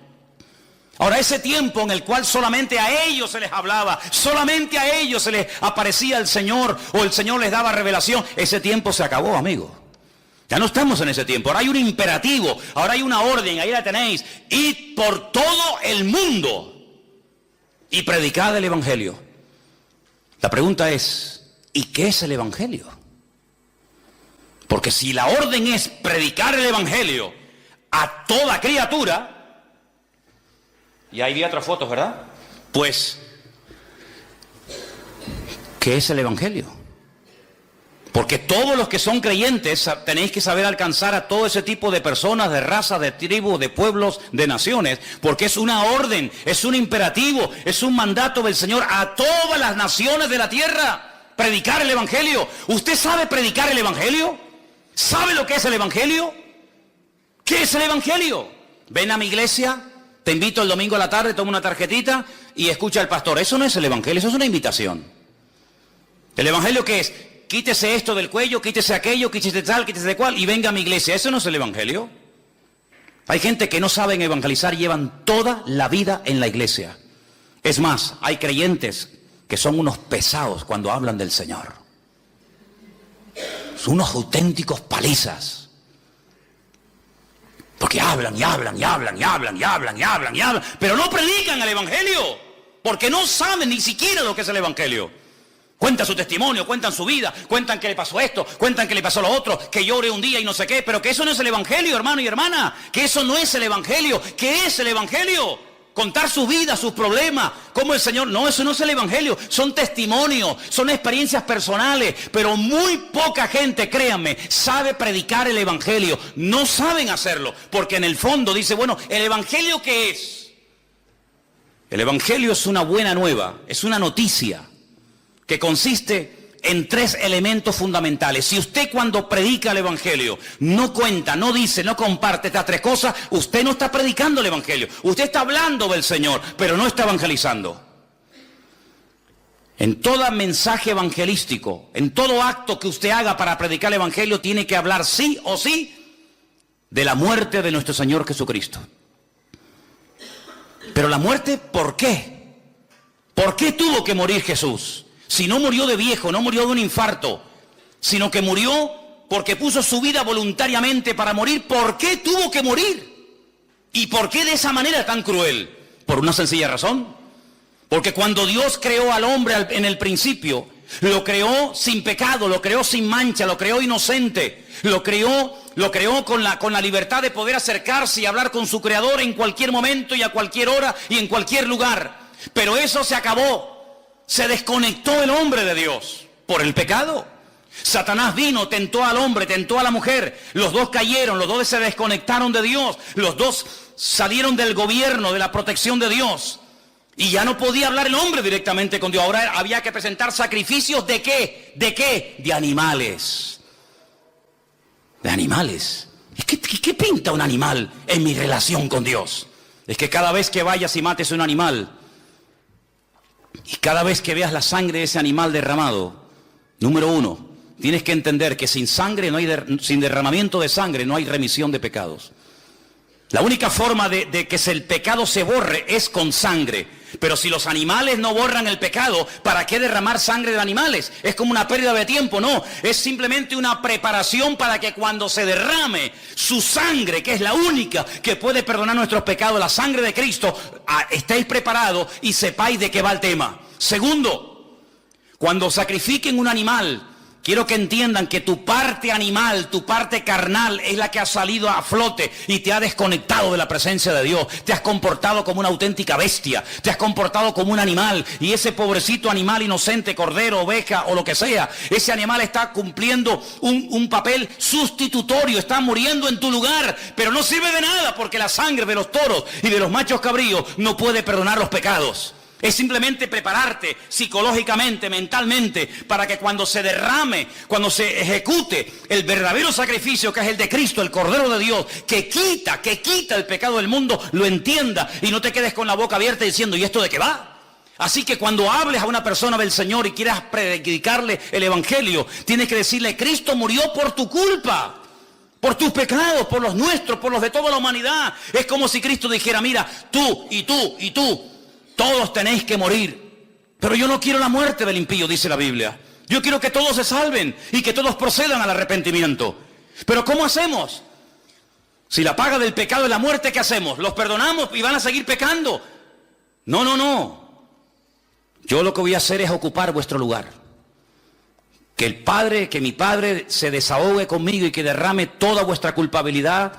Ahora, ese tiempo en el cual solamente a ellos se les hablaba, solamente a ellos se les aparecía el Señor o el Señor les daba revelación, ese tiempo se acabó, amigo. Ya no estamos en ese tiempo. Ahora hay un imperativo, ahora hay una orden, ahí la tenéis. Id por todo el mundo y predicad el Evangelio. La pregunta es, ¿y qué es el Evangelio? Porque si la orden es predicar el Evangelio a toda criatura, y ahí vi otras fotos, ¿verdad? Pues, ¿qué es el Evangelio? Porque todos los que son creyentes tenéis que saber alcanzar a todo ese tipo de personas, de razas, de tribus, de pueblos, de naciones, porque es una orden, es un imperativo, es un mandato del Señor a todas las naciones de la tierra, predicar el Evangelio. ¿Usted sabe predicar el Evangelio? ¿Sabe lo que es el Evangelio? ¿Qué es el Evangelio? Ven a mi iglesia, te invito el domingo a la tarde, toma una tarjetita y escucha al pastor. Eso no es el Evangelio, eso es una invitación. ¿El Evangelio qué es? Quítese esto del cuello, quítese aquello, quítese tal, quítese de cual y venga a mi iglesia. ¿Eso no es el Evangelio? Hay gente que no saben evangelizar y llevan toda la vida en la iglesia. Es más, hay creyentes que son unos pesados cuando hablan del Señor. Son unos auténticos palizas. Porque hablan y hablan y hablan y hablan y hablan y hablan y hablan, pero no predican el Evangelio, porque no saben ni siquiera lo que es el Evangelio. Cuentan su testimonio, cuentan su vida, cuentan que le pasó esto, cuentan que le pasó lo otro, que llore un día y no sé qué, pero que eso no es el Evangelio, hermano y hermana, que eso no es el Evangelio. ¿Qué es el Evangelio? Contar su vida, sus problemas, como el Señor. No, eso no es el Evangelio, son testimonios, son experiencias personales, pero muy poca gente, créanme, sabe predicar el Evangelio. No saben hacerlo, porque en el fondo dice, bueno, ¿el Evangelio qué es? El Evangelio es una buena nueva, es una noticia que consiste en 3 elementos fundamentales. Si usted cuando predica el Evangelio no cuenta, no dice, no comparte estas 3 cosas, usted no está predicando el Evangelio. Usted está hablando del Señor, pero no está evangelizando. En todo mensaje evangelístico, en todo acto que usted haga para predicar el Evangelio, tiene que hablar sí o sí de la muerte de nuestro Señor Jesucristo. Pero la muerte, ¿por qué? ¿Por qué tuvo que morir Jesús? Si no murió de viejo, no murió de un infarto, sino que murió porque puso su vida voluntariamente para morir. ¿Por qué tuvo que morir? ¿Y por qué de esa manera tan cruel? Por una sencilla razón. Porque cuando Dios creó al hombre en el principio, lo creó sin pecado, lo creó sin mancha, lo creó inocente, lo creó con la libertad de poder acercarse y hablar con su Creador en cualquier momento y a cualquier hora y en cualquier lugar. Pero eso se acabó. Se desconectó el hombre de Dios por el pecado. Satanás vino, tentó al hombre, tentó a la mujer. Los dos cayeron, los dos se desconectaron de Dios. Los dos salieron del gobierno, de la protección de Dios. Y ya no podía hablar el hombre directamente con Dios. Ahora había que presentar sacrificios ¿de qué? ¿De qué? De animales. De animales. ¿Qué pinta un animal en mi relación con Dios? Es que cada vez que vayas y mates un animal, y cada vez que veas la sangre de ese animal derramado, número 1, tienes que entender que sin sangre sin derramamiento de sangre no hay remisión de pecados. La única forma de que el pecado se borre es con sangre. Pero si los animales no borran el pecado, ¿para qué derramar sangre de animales? Es como una pérdida de tiempo, no. Es simplemente una preparación para que cuando se derrame su sangre, que es la única que puede perdonar nuestros pecados, la sangre de Cristo, estéis preparados y sepáis de qué va el tema. Segundo, cuando sacrifiquen un animal, quiero que entiendan que tu parte animal, tu parte carnal es la que ha salido a flote y te ha desconectado de la presencia de Dios. Te has comportado como una auténtica bestia, te has comportado como un animal, y ese pobrecito animal inocente, cordero, oveja o lo que sea, ese animal está cumpliendo un papel sustitutorio, está muriendo en tu lugar, pero no sirve de nada porque la sangre de los toros y de los machos cabríos no puede perdonar los pecados. Es simplemente prepararte psicológicamente, mentalmente, para que cuando se derrame, cuando se ejecute el verdadero sacrificio que es el de Cristo, el Cordero de Dios, que quita el pecado del mundo, lo entienda y no te quedes con la boca abierta diciendo, ¿y esto de qué va? Así que cuando hables a una persona del Señor y quieras predicarle el Evangelio, tienes que decirle, Cristo murió por tu culpa, por tus pecados, por los nuestros, por los de toda la humanidad. Es como si Cristo dijera, mira, tú y tú y tú, todos tenéis que morir, pero yo no quiero la muerte del impío, dice la Biblia. Yo quiero que todos se salven y que todos procedan al arrepentimiento. Pero ¿cómo hacemos? Si la paga del pecado es la muerte, ¿qué hacemos? ¿Los perdonamos y van a seguir pecando? No, no, no. Yo lo que voy a hacer es ocupar vuestro lugar. Que mi Padre se desahogue conmigo y que derrame toda vuestra culpabilidad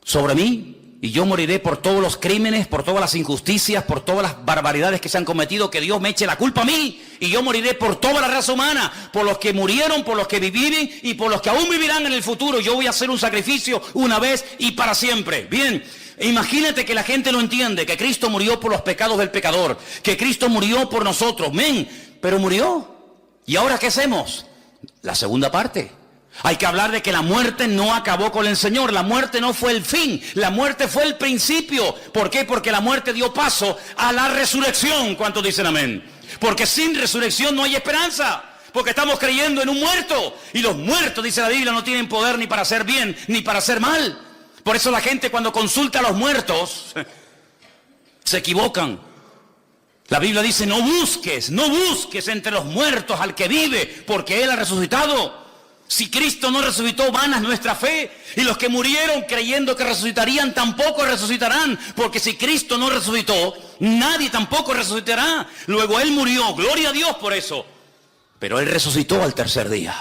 sobre mí. Y yo moriré por todos los crímenes, por todas las injusticias, por todas las barbaridades que se han cometido, que Dios me eche la culpa a mí. Y yo moriré por toda la raza humana, por los que murieron, por los que viven y por los que aún vivirán en el futuro. Yo voy a hacer un sacrificio una vez y para siempre. Bien, imagínate que la gente no entiende que Cristo murió por los pecados del pecador, que Cristo murió por nosotros. Men, pero murió. ¿Y ahora qué hacemos? La segunda parte. Hay que hablar de que la muerte no acabó con el Señor. La muerte no fue el fin. La muerte fue el principio. ¿Por qué? Porque la muerte dio paso a la resurrección. ¿Cuántos dicen amén? Porque sin resurrección no hay esperanza. Porque estamos creyendo en un muerto. Y los muertos, dice la Biblia, no tienen poder ni para hacer bien ni para hacer mal. Por eso la gente cuando consulta a los muertos se equivocan. La Biblia dice, no busques entre los muertos al que vive, porque Él ha resucitado. Si Cristo no resucitó, vana es nuestra fe. Y los que murieron creyendo que resucitarían, tampoco resucitarán. Porque si Cristo no resucitó, nadie tampoco resucitará. Luego Él murió, gloria a Dios por eso. Pero Él resucitó al tercer día.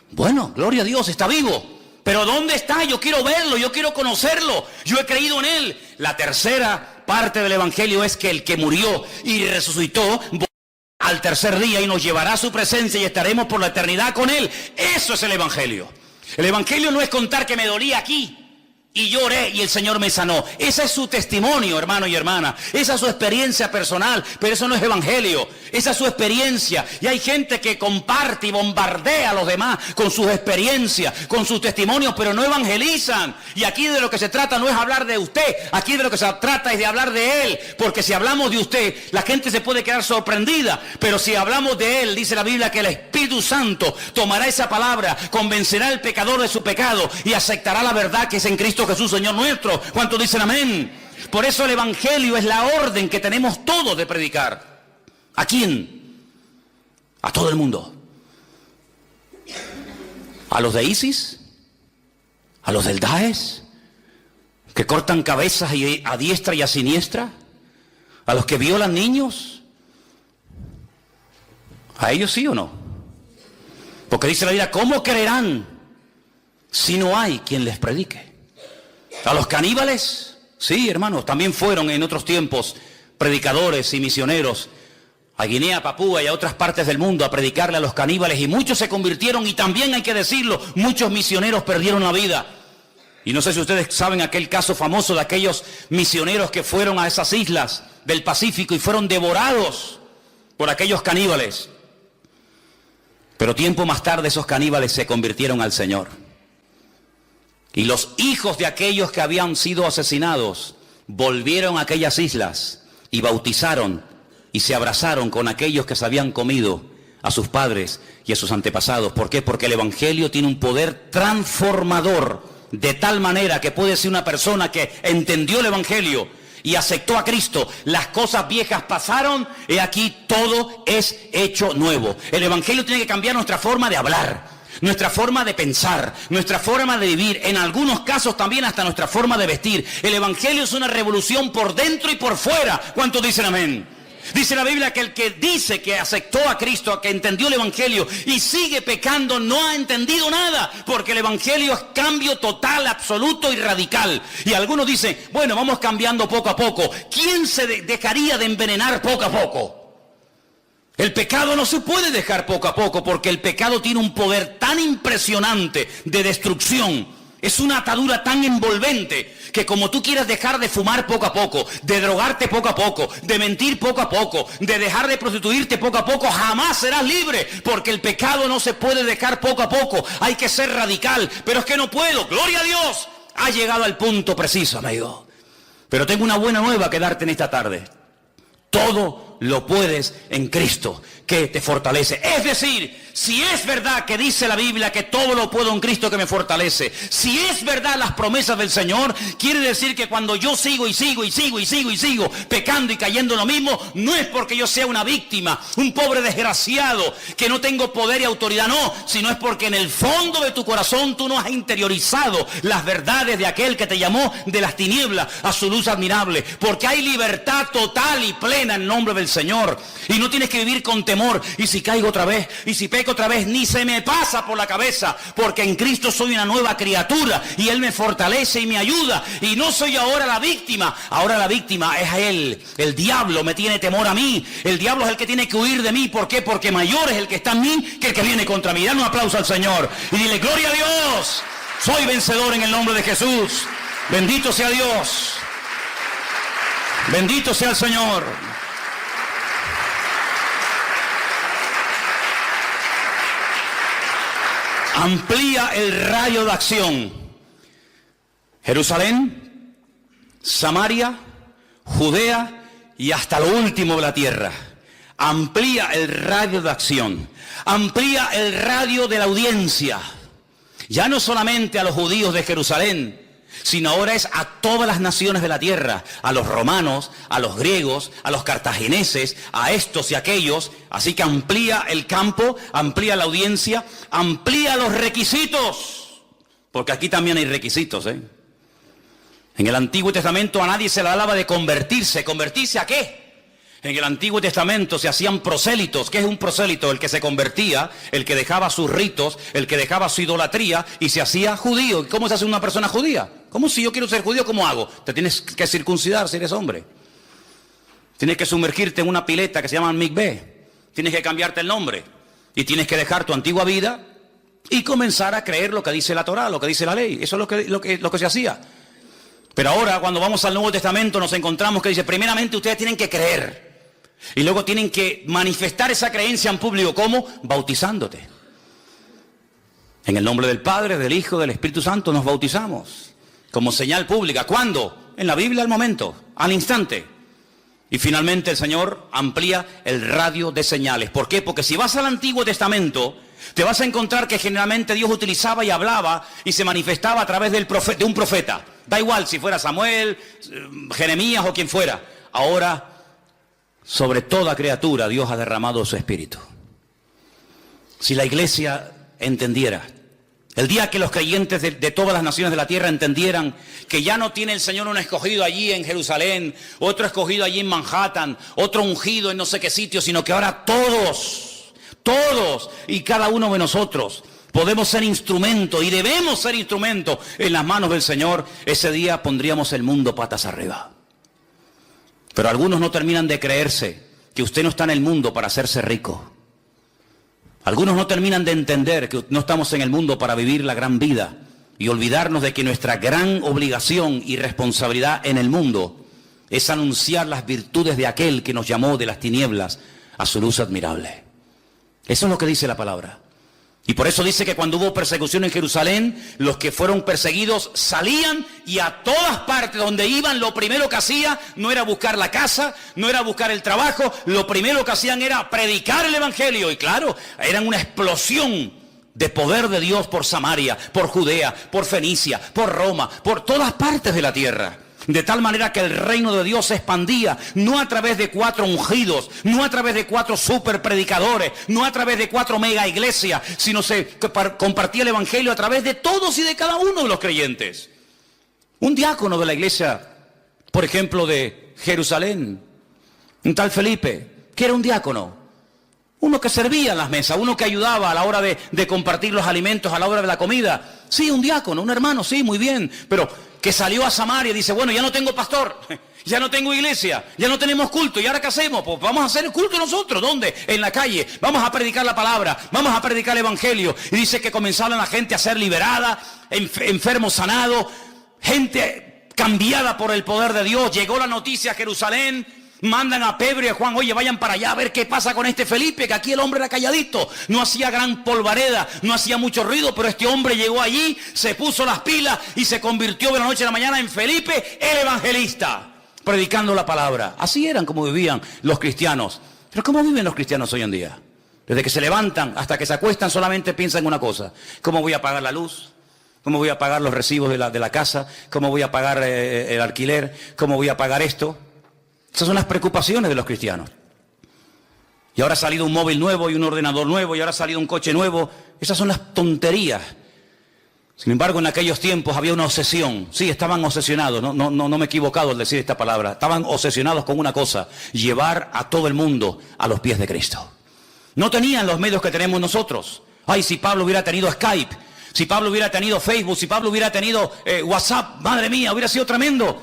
Bueno, gloria a Dios, está vivo. Pero ¿dónde está? Yo quiero verlo, yo quiero conocerlo. Yo he creído en Él. La tercera parte del Evangelio es que el que murió y resucitó al tercer día y nos llevará a su presencia y estaremos por la eternidad con Él. Eso es el Evangelio. El Evangelio no es contar que me dolía aquí y lloré y el Señor me sanó. Ese es su testimonio, hermano y hermana. Esa es su experiencia personal, pero eso no es Evangelio. Esa es su experiencia. Y hay gente que comparte y bombardea a los demás con sus experiencias, con sus testimonios, pero no evangelizan. Y aquí de lo que se trata no es hablar de usted. Aquí de lo que se trata es de hablar de Él. Porque si hablamos de usted, la gente se puede quedar sorprendida. Pero si hablamos de Él, dice la Biblia que el Espíritu Santo tomará esa palabra, convencerá al pecador de su pecado y aceptará la verdad que es en Cristo Jesús, Señor nuestro. ¿Cuántos dicen amén? Por eso el Evangelio es la orden que tenemos todos de predicar. ¿A quién? A todo el mundo. A los de ISIS, a los del Daesh, que cortan cabezas a diestra y a siniestra, a los que violan niños. ¿A ellos sí o no? Porque dice la Biblia, ¿cómo creerán si no hay quien les predique? A los caníbales, sí, hermanos, también fueron en otros tiempos predicadores y misioneros a Guinea, Papúa y a otras partes del mundo a predicarle a los caníbales y muchos se convirtieron y también hay que decirlo, muchos misioneros perdieron la vida. Y no sé si ustedes saben aquel caso famoso de aquellos misioneros que fueron a esas islas del Pacífico y fueron devorados por aquellos caníbales. Pero tiempo más tarde esos caníbales se convirtieron al Señor. Y los hijos de aquellos que habían sido asesinados volvieron a aquellas islas y bautizaron y se abrazaron con aquellos que se habían comido a sus padres y a sus antepasados. ¿Por qué? Porque el Evangelio tiene un poder transformador de tal manera que puede ser una persona que entendió el Evangelio y aceptó a Cristo. Las cosas viejas pasaron y aquí todo es hecho nuevo. El Evangelio tiene que cambiar nuestra forma de hablar, nuestra forma de pensar, nuestra forma de vivir, en algunos casos también hasta nuestra forma de vestir. El Evangelio es una revolución por dentro y por fuera. ¿Cuántos dicen amén? Dice la Biblia que el que dice que aceptó a Cristo, que entendió el Evangelio y sigue pecando, no ha entendido nada, porque el Evangelio es cambio total, absoluto y radical. Y algunos dicen, bueno, vamos cambiando poco a poco. ¿Quién se dejaría de envenenar poco a poco? El pecado no se puede dejar poco a poco, porque el pecado tiene un poder tan impresionante de destrucción. Es una atadura tan envolvente que como tú quieras dejar de fumar poco a poco, de drogarte poco a poco, de mentir poco a poco, de dejar de prostituirte poco a poco, jamás serás libre, porque el pecado no se puede dejar poco a poco. Hay que ser radical, pero es que no puedo. Gloria a Dios, ha llegado al punto preciso, amigo. Pero tengo una buena nueva que darte en esta tarde. Todo lo puedes en Cristo, que te fortalece. Es decir, si es verdad que dice la Biblia que todo lo puedo en Cristo que me fortalece, si es verdad las promesas del Señor, quiere decir que cuando yo sigo pecando y cayendo en lo mismo, no es porque yo sea una víctima, un pobre desgraciado, que no tengo poder y autoridad, no, sino es porque en el fondo de tu corazón tú no has interiorizado las verdades de aquel que te llamó de las tinieblas a su luz admirable, porque hay libertad total y plena en nombre del Señor, y no tienes que vivir con temor, y si caigo otra vez, y si peco otra vez, ni se me pasa por la cabeza, porque en Cristo soy una nueva criatura y Él me fortalece y me ayuda, y no soy ahora la víctima, ahora la víctima es a Él. El diablo me tiene temor a mí, el diablo es el que tiene que huir de mí. ¿Por qué? Porque mayor es el que está en mí que el que viene contra mí. Dale un aplauso al Señor y dile: gloria a Dios, soy vencedor en el nombre de Jesús. Bendito sea Dios, bendito sea el Señor. Amplía el radio de acción. Jerusalén, Samaria, Judea y hasta lo último de la tierra. Amplía el radio de acción. Amplía el radio de la audiencia. Ya no solamente a los judíos de Jerusalén, sino ahora es a todas las naciones de la tierra, a los romanos, a los griegos, a los cartagineses, a estos y aquellos. Así que amplía el campo, amplía la audiencia, amplía los requisitos, porque aquí también hay requisitos, En el Antiguo Testamento a nadie se le hablaba de convertirse. ¿Convertirse a qué? En el Antiguo Testamento se hacían prosélitos. ¿Qué es un prosélito? El que se convertía, el que dejaba sus ritos, el que dejaba su idolatría y se hacía judío. ¿Cómo se hace una persona judía? ¿Cómo si yo quiero ser judío? ¿Cómo hago? Te tienes que circuncidar si eres hombre. Tienes que sumergirte en una pileta que se llama mikveh. Tienes que cambiarte el nombre. Y tienes que dejar tu antigua vida y comenzar a creer lo que dice la Torá, lo que dice la ley. Eso es lo que se hacía. Pero ahora, cuando vamos al Nuevo Testamento, nos encontramos que dice: primeramente ustedes tienen que creer. Y luego tienen que manifestar esa creencia en público. ¿Cómo? Bautizándote. En el nombre del Padre, del Hijo, del Espíritu Santo nos bautizamos. Como señal pública. ¿Cuándo? En la Biblia, al momento, al instante. Y finalmente el Señor amplía el radio de señales. ¿Por qué? Porque si vas al Antiguo Testamento, te vas a encontrar que generalmente Dios utilizaba y hablaba y se manifestaba a través de un profeta. Da igual si fuera Samuel, Jeremías o quien fuera. Ahora, sobre toda criatura, Dios ha derramado su Espíritu. Si la iglesia entendiera, el día que los creyentes de todas las naciones de la tierra entendieran que ya no tiene el Señor un escogido allí en Jerusalén, otro escogido allí en Manhattan, otro ungido en no sé qué sitio, sino que ahora todos y cada uno de nosotros podemos ser instrumento y debemos ser instrumento en las manos del Señor, ese día pondríamos el mundo patas arriba. Pero algunos no terminan de creerse que usted no está en el mundo para hacerse rico. Algunos no terminan de entender que no estamos en el mundo para vivir la gran vida y olvidarnos de que nuestra gran obligación y responsabilidad en el mundo es anunciar las virtudes de aquel que nos llamó de las tinieblas a su luz admirable. Eso es lo que dice la palabra. Y por eso dice que cuando hubo persecución en Jerusalén, los que fueron perseguidos salían y a todas partes donde iban, lo primero que hacían no era buscar la casa, no era buscar el trabajo, lo primero que hacían era predicar el Evangelio. Y claro, eran una explosión de poder de Dios por Samaria, por Judea, por Fenicia, por Roma, por todas partes de la tierra. De tal manera que el reino de Dios se expandía, no a través de 4 ungidos, no a través de 4 super predicadores, no a través de 4 mega iglesias, sino se compartía el evangelio a través de todos y de cada uno de los creyentes. Un diácono de la iglesia, por ejemplo, de Jerusalén, un tal Felipe, que era un diácono, uno que servía en las mesas, uno que ayudaba a la hora de compartir los alimentos, a la hora de la comida. Sí, un diácono, un hermano, sí, muy bien, pero que salió a Samaria y dice: bueno, ya no tengo pastor, ya no tengo iglesia, ya no tenemos culto, ¿y ahora qué hacemos? Pues vamos a hacer el culto nosotros. ¿Dónde? En la calle. Vamos a predicar la palabra, vamos a predicar el evangelio. Y dice que comenzaron la gente a ser liberada, enfermos sanados, gente cambiada por el poder de Dios. Llegó la noticia a Jerusalén. Mandan a Pedro y a Juan: oye, vayan para allá a ver qué pasa con este Felipe, que aquí el hombre era calladito, no hacía gran polvareda, no hacía mucho ruido, pero este hombre llegó allí, se puso las pilas y se convirtió de la noche a la mañana en Felipe el evangelista, predicando la palabra. Así eran como vivían los cristianos Pero ¿cómo viven los cristianos hoy en día? Desde que se levantan hasta que se acuestan solamente piensan en una cosa. ¿Cómo voy a pagar la luz? ¿Cómo voy a pagar los recibos de la casa? ¿Cómo voy a pagar el alquiler? ¿Cómo voy a pagar esto? Esas son las preocupaciones de los cristianos. Y ahora ha salido un móvil nuevo y un ordenador nuevo y ahora ha salido un coche nuevo. Esas son las tonterías. Sin embargo, en aquellos tiempos había una obsesión. Sí, estaban obsesionados. No me he equivocado al decir esta palabra. Estaban obsesionados con una cosa: llevar a todo el mundo a los pies de Cristo. No tenían los medios que tenemos nosotros. Ay, si Pablo hubiera tenido Skype, si Pablo hubiera tenido Facebook, si Pablo hubiera tenido WhatsApp, madre mía, hubiera sido tremendo.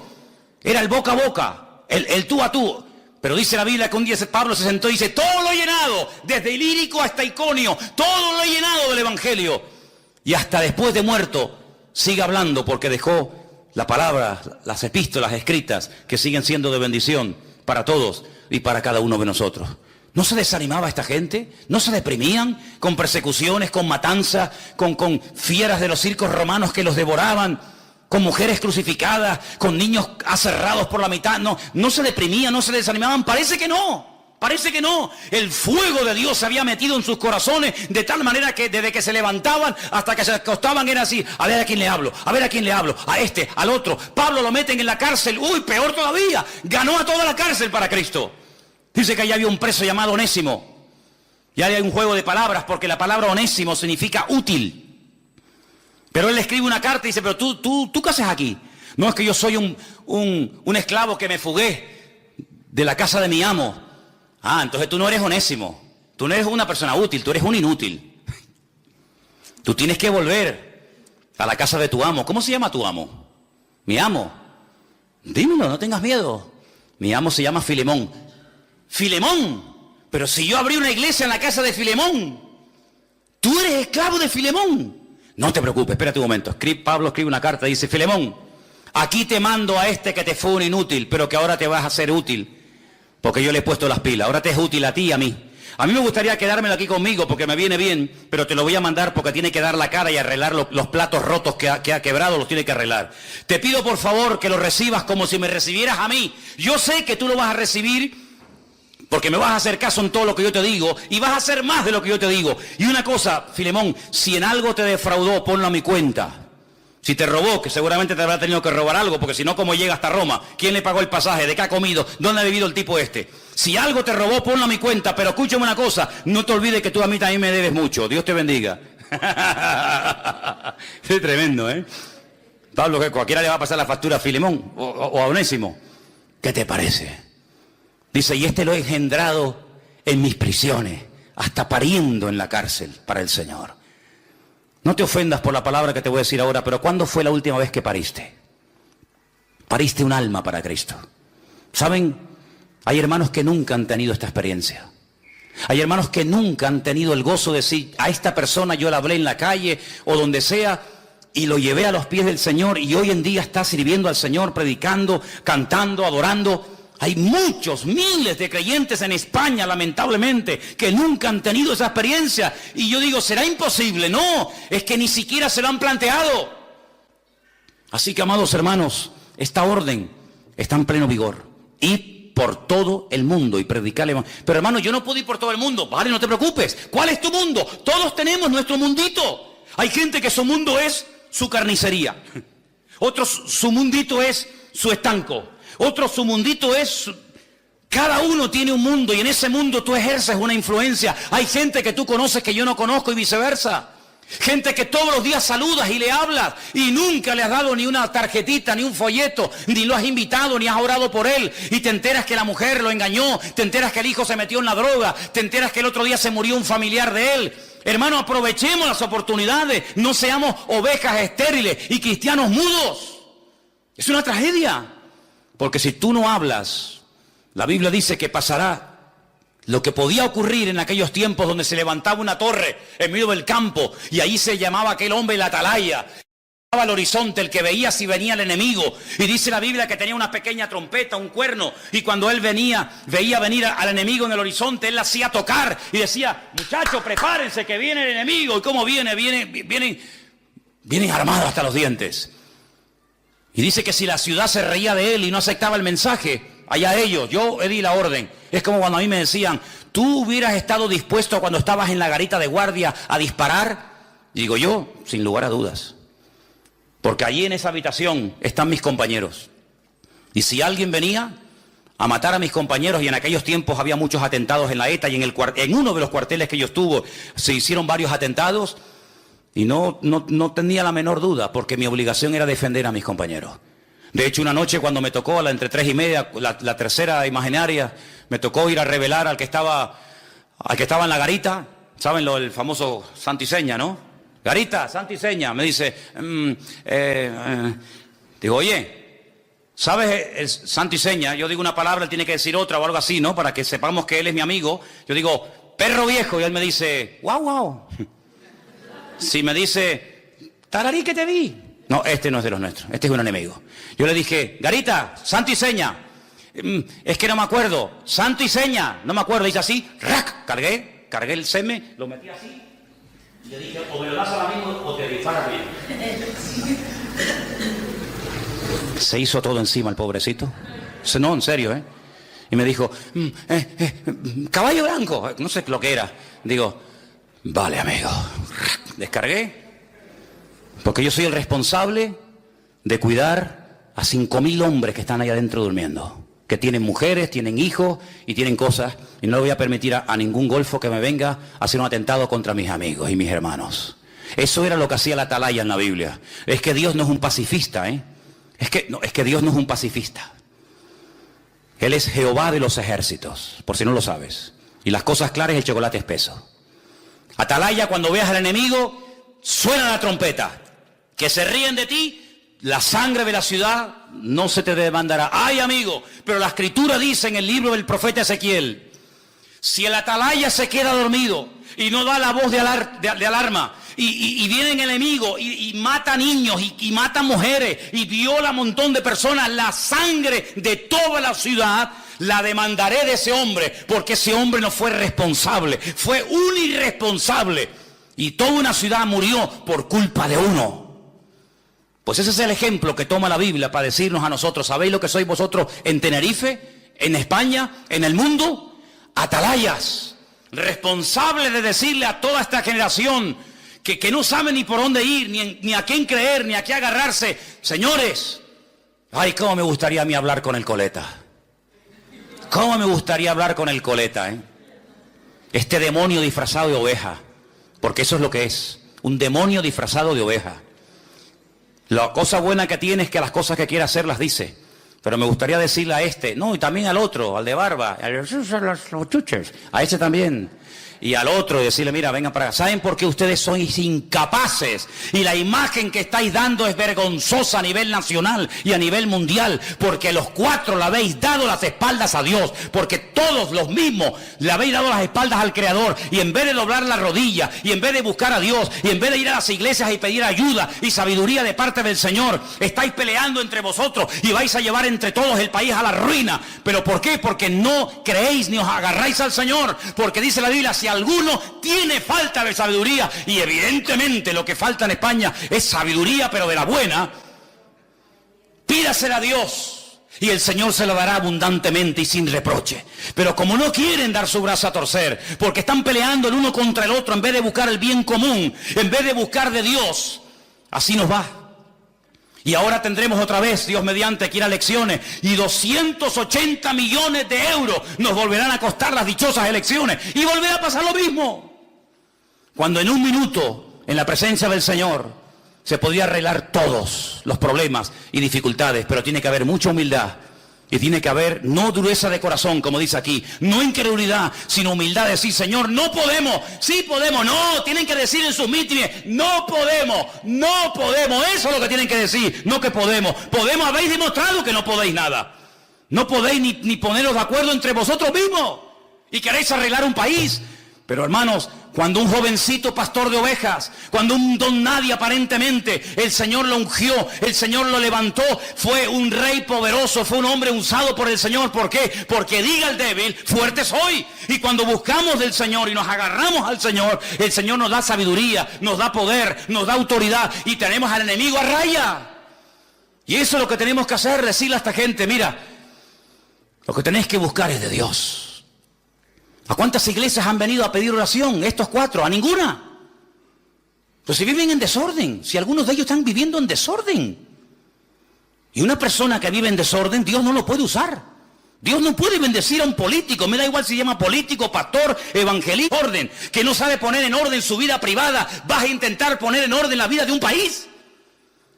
Era el boca a boca, el tú a tú. Pero dice la Biblia que un día Pablo se sentó y dice: todo lo he llenado, desde Ilírico hasta Iconio, todo lo he llenado del Evangelio. Y hasta después de muerto sigue hablando, porque dejó la palabra, las epístolas escritas que siguen siendo de bendición para todos y para cada uno de nosotros. ¿No se desanimaba esta gente? ¿No se deprimían con persecuciones, con matanzas, con fieras de los circos romanos que los devoraban, con mujeres crucificadas, con niños aserrados por la mitad? No se deprimían, no se desanimaban. Parece que no. Parece que no. El fuego de Dios se había metido en sus corazones de tal manera que desde que se levantaban hasta que se acostaban era así: a ver a quién le hablo, a ver a quién le hablo, a este, al otro. Pablo lo meten en la cárcel. Uy, peor todavía, ganó a toda la cárcel para Cristo. Dice que allá había un preso llamado Onésimo. Y ahí hay un juego de palabras, porque la palabra Onésimo significa útil. Pero él le escribe una carta y dice: pero tú ¿qué haces aquí? No, es que yo soy un esclavo que me fugué de la casa de mi amo. Ah, entonces tú no eres Onésimo. Tú no eres una persona útil, tú eres un inútil. Tú tienes que volver a la casa de tu amo. ¿Cómo se llama tu amo? Mi amo. Dímelo, no tengas miedo. Mi amo se llama Filemón. Filemón. Pero si yo abrí una iglesia en la casa de Filemón, tú eres esclavo de Filemón. No te preocupes, espérate un momento. Pablo escribe una carta y dice: Filemón, aquí te mando a este que te fue un inútil, pero que ahora te vas a hacer útil. Porque yo le he puesto las pilas, ahora te es útil a ti y a mí. A mí me gustaría quedármelo aquí conmigo porque me viene bien, pero te lo voy a mandar porque tiene que dar la cara y arreglar los platos rotos que ha quebrado, los tiene que arreglar. Te pido por favor que lo recibas como si me recibieras a mí. Yo sé que tú lo vas a recibir porque me vas a hacer caso en todo lo que yo te digo y vas a hacer más de lo que yo te digo. Y una cosa, Filemón, si en algo te defraudó, ponlo a mi cuenta. Si te robó, que seguramente te habrá tenido que robar algo, porque si no, ¿cómo llega hasta Roma? ¿Quién le pagó el pasaje? ¿De qué ha comido? ¿Dónde ha vivido el tipo este? Si algo te robó, ponlo a mi cuenta, pero escúchame una cosa, no te olvides que tú a mí también me debes mucho. Dios te bendiga. Es tremendo, ¿eh? Pablo, que cualquiera le va a pasar la factura a Filemón o a Onésimo. ¿Qué te parece? Dice: y este lo he engendrado en mis prisiones, hasta pariendo en la cárcel para el Señor. No te ofendas por la palabra que te voy a decir ahora, pero ¿cuándo fue la última vez que pariste? Pariste un alma para Cristo. ¿Saben? Hay hermanos que nunca han tenido esta experiencia. Hay hermanos que nunca han tenido el gozo de decir: a esta persona yo la hablé en la calle o donde sea y lo llevé a los pies del Señor y hoy en día está sirviendo al Señor, predicando, cantando, adorando. Hay muchos, miles de creyentes en España, lamentablemente, que nunca han tenido esa experiencia. Y yo digo: ¿será imposible? No, es que ni siquiera se lo han planteado. Así que, amados hermanos, esta orden está en pleno vigor. Ir por todo el mundo y predicarle. Pero hermano, yo no puedo ir por todo el mundo. Vale, no te preocupes. ¿Cuál es tu mundo? Todos tenemos nuestro mundito. Hay gente que su mundo es su carnicería. Otros su mundito es su estanco. Otro su mundito es... Cada uno tiene un mundo y en ese mundo tú ejerces una influencia. Hay gente que tú conoces que yo no conozco y viceversa. Gente que todos los días saludas y le hablas y nunca le has dado ni una tarjetita, ni un folleto, ni lo has invitado, ni has orado por él. Y te enteras que la mujer lo engañó, te enteras que el hijo se metió en la droga, te enteras que el otro día se murió un familiar de él. Hermano, aprovechemos las oportunidades, no seamos ovejas estériles y cristianos mudos. Es una tragedia. Porque si tú no hablas, la Biblia dice que pasará lo que podía ocurrir en aquellos tiempos donde se levantaba una torre en medio del campo y ahí se llamaba aquel hombre la atalaya. Estaba al horizonte, el que veía si venía el enemigo. Y dice la Biblia que tenía una pequeña trompeta, un cuerno. Y cuando él veía venir al enemigo en el horizonte, él la hacía tocar y decía: muchachos, prepárense que viene el enemigo. ¿Y cómo viene? Vienen armados hasta los dientes. Y dice que si la ciudad se reía de él y no aceptaba el mensaje, allá ellos, yo di la orden. Es como cuando a mí me decían, ¿tú hubieras estado dispuesto cuando estabas en la garita de guardia a disparar? Y digo yo, sin lugar a dudas. Porque allí en esa habitación están mis compañeros. Y si alguien venía a matar a mis compañeros, y en aquellos tiempos había muchos atentados en la ETA, y en uno de los cuarteles que yo estuve se hicieron varios atentados, y no tenía la menor duda, porque mi obligación era defender a mis compañeros. De hecho, una noche cuando me tocó, entre 3:30, la tercera imaginaria, me tocó ir a revelar al que estaba en la garita. ¿Saben el famoso santo y seña, no? Garita, santo y seña. Me dice, digo, oye, ¿sabes el santo y seña? Yo digo una palabra, él tiene que decir otra o algo así, ¿no? Para que sepamos que él es mi amigo. Yo digo, perro viejo, y él me dice, guau, guau. Si me dice, tararí que te vi. No, este no es de los nuestros, este es un enemigo. Yo le dije, Garita, santo y seña. Es que no me acuerdo, santo y seña, no me acuerdo. Dice así, ¡rac! Cargué el seme, lo metí así. Y le dije, o me lo das al amigo o te disparas bien. Se hizo todo encima el pobrecito. No, en serio, ¿eh? Y me dijo, caballo blanco, no sé lo que era. Digo, vale, amigo. Descargué. Porque yo soy el responsable de cuidar a 5.000 hombres que están ahí adentro durmiendo. Que tienen mujeres, tienen hijos y tienen cosas. Y no le voy a permitir a ningún golfo que me venga a hacer un atentado contra mis amigos y mis hermanos. Eso era lo que hacía la atalaya en la Biblia. Es que Dios no es un pacifista, ¿eh? Es que Dios no es un pacifista. Él es Jehová de los ejércitos, por si no lo sabes. Y las cosas claras y el chocolate espeso. Atalaya, cuando veas al enemigo, suena la trompeta. Que se ríen de ti, la sangre de la ciudad no se te demandará. ¡Ay, amigo! Pero la escritura dice en el libro del profeta Ezequiel, si el atalaya se queda dormido y no da la voz de alarma, y viene el enemigo y mata niños y mata mujeres y viola a un montón de personas, la sangre de toda la ciudad la demandaré de ese hombre, porque ese hombre no fue responsable, fue un irresponsable, y toda una ciudad murió por culpa de uno. Pues ese es el ejemplo que toma la Biblia para decirnos a nosotros, ¿sabéis lo que sois vosotros en Tenerife, en España, en el mundo? Atalayas, responsables de decirle a toda esta generación que no sabe ni por dónde ir, ni a quién creer, ni a qué agarrarse. Señores, ay, cómo me gustaría a mí hablar con el coleta. Cómo me gustaría hablar con el coleta, ¿eh? Este demonio disfrazado de oveja, porque eso es lo que es, un demonio disfrazado de oveja. La cosa buena que tiene es que las cosas que quiere hacer las dice. Pero me gustaría decirle a este, no, y también al otro, al de barba, a los chuches, a ese también. Y al otro, y decirle, mira, vengan para acá. ¿Saben por qué ustedes sois incapaces? Y la imagen que estáis dando es vergonzosa a nivel nacional y a nivel mundial. Porque los cuatro le habéis dado las espaldas a Dios. Porque todos los mismos le habéis dado las espaldas al Creador. Y en vez de doblar la rodilla, y en vez de buscar a Dios, y en vez de ir a las iglesias y pedir ayuda y sabiduría de parte del Señor, estáis peleando entre vosotros y vais a llevar entre todos el país a la ruina. ¿Pero por qué? Porque no creéis ni os agarráis al Señor. Porque dice la Biblia, si alguno tiene falta de sabiduría, y evidentemente lo que falta en España es sabiduría, pero de la buena, pídasela a Dios y el Señor se la dará abundantemente y sin reproche. Pero como no quieren dar su brazo a torcer, porque están peleando el uno contra el otro en vez de buscar el bien común, en vez de buscar de Dios, así nos va. Y ahora tendremos otra vez, Dios mediante, que ir a elecciones. Y 280 millones de euros nos volverán a costar las dichosas elecciones. Y volverá a pasar lo mismo. Cuando en un minuto, en la presencia del Señor, se podría arreglar todos los problemas y dificultades. Pero tiene que haber mucha humildad. Y tiene que haber no dureza de corazón, como dice aquí, no incredulidad, sino humildad de decir, Señor, no podemos, sí podemos, no, tienen que decir en sus mítines, no podemos, eso es lo que tienen que decir, no que podemos, habéis demostrado que no podéis nada, no podéis ni poneros de acuerdo entre vosotros mismos, y queréis arreglar un país. Pero hermanos, cuando un jovencito pastor de ovejas, cuando un don nadie aparentemente, el Señor lo ungió, el Señor lo levantó, fue un rey poderoso, fue un hombre usado por el Señor. ¿Por qué? Porque diga el débil, fuerte soy. Y cuando buscamos del Señor y nos agarramos al Señor, el Señor nos da sabiduría, nos da poder, nos da autoridad y tenemos al enemigo a raya. Y eso es lo que tenemos que hacer, decirle a esta gente, mira, Lo que tenéis que buscar es de Dios. ¿A cuántas iglesias han venido a pedir oración? Estos 4, a ninguna. Pues si viven en desorden, si algunos de ellos están viviendo en desorden. Y una persona que vive en desorden, Dios no lo puede usar. Dios no puede bendecir a un político, me da igual si se llama político, pastor, evangelista, orden, que no sabe poner en orden su vida privada, vas a intentar poner en orden la vida de un país.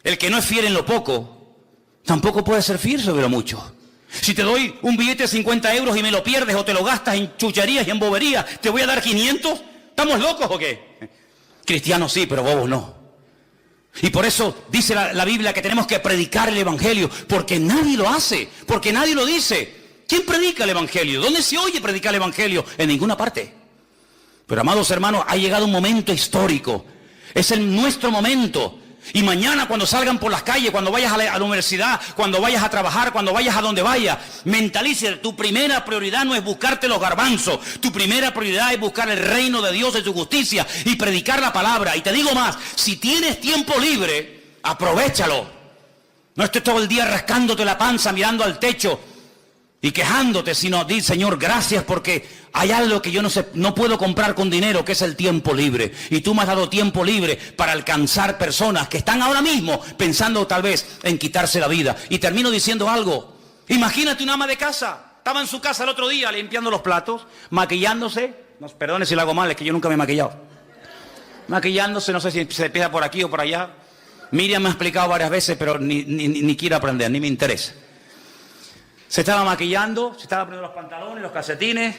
El que no es fiel en lo poco, tampoco puede ser fiel sobre lo mucho. Si te doy un billete de 50 euros y me lo pierdes o te lo gastas en chucherías y en boberías, ¿te voy a dar 500? ¿Estamos locos o qué? Cristianos sí, pero bobos no. Y por eso dice la Biblia que tenemos que predicar el Evangelio, porque nadie lo hace, porque nadie lo dice. ¿Quién predica el Evangelio? ¿Dónde se oye predicar el Evangelio? En ninguna parte. Pero amados hermanos, ha llegado un momento histórico. Es nuestro momento. Y mañana cuando salgan por las calles, cuando vayas a la universidad, cuando vayas a trabajar, cuando vayas a donde vayas, mentalice, tu primera prioridad no es buscarte los garbanzos, tu primera prioridad es buscar el reino de Dios y su justicia y predicar la palabra. Y te digo más, si tienes tiempo libre, aprovéchalo. No estés todo el día rascándote la panza, mirando al techo y quejándote, sino di, Señor, gracias porque hay algo que yo no puedo comprar con dinero, que es el tiempo libre. Y tú me has dado tiempo libre para alcanzar personas que están ahora mismo pensando tal vez en quitarse la vida. Y termino diciendo algo. Imagínate una ama de casa. Estaba en su casa el otro día limpiando los platos, maquillándose. No, perdone si lo hago mal, es que yo nunca me he maquillado. Maquillándose, no sé si se empieza por aquí o por allá. Miriam me ha explicado varias veces, pero ni quiero aprender, ni me interesa. Se estaba maquillando, se estaba poniendo los pantalones, los calcetines,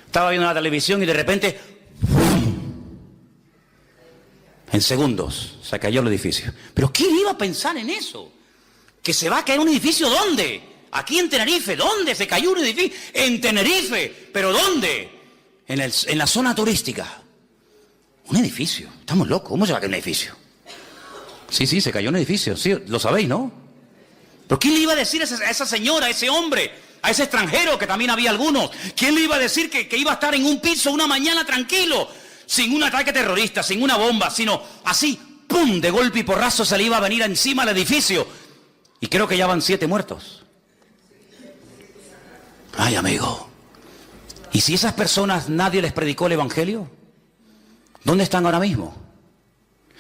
estaba viendo la televisión y de repente, ¡fum! En segundos, se cayó el edificio. ¿Pero quién iba a pensar en eso? ¿Que se va a caer un edificio dónde? Aquí en Tenerife. ¿Dónde se cayó un edificio? En Tenerife. ¿Pero dónde? En la zona turística. Un edificio. Estamos locos. ¿Cómo se va a caer un edificio? Sí, se cayó un edificio. Sí, lo sabéis, ¿no? ¿Pero quién le iba a decir a esa señora, a ese hombre, a ese extranjero, que también había algunos? ¿Quién le iba a decir que iba a estar en un piso una mañana tranquilo, sin un ataque terrorista, sin una bomba, sino así, ¡pum!, de golpe y porrazo se le iba a venir encima al edificio? Y creo que ya van 7 muertos. Ay, amigo. ¿Y si esas personas nadie les predicó el Evangelio? ¿Dónde están ahora mismo?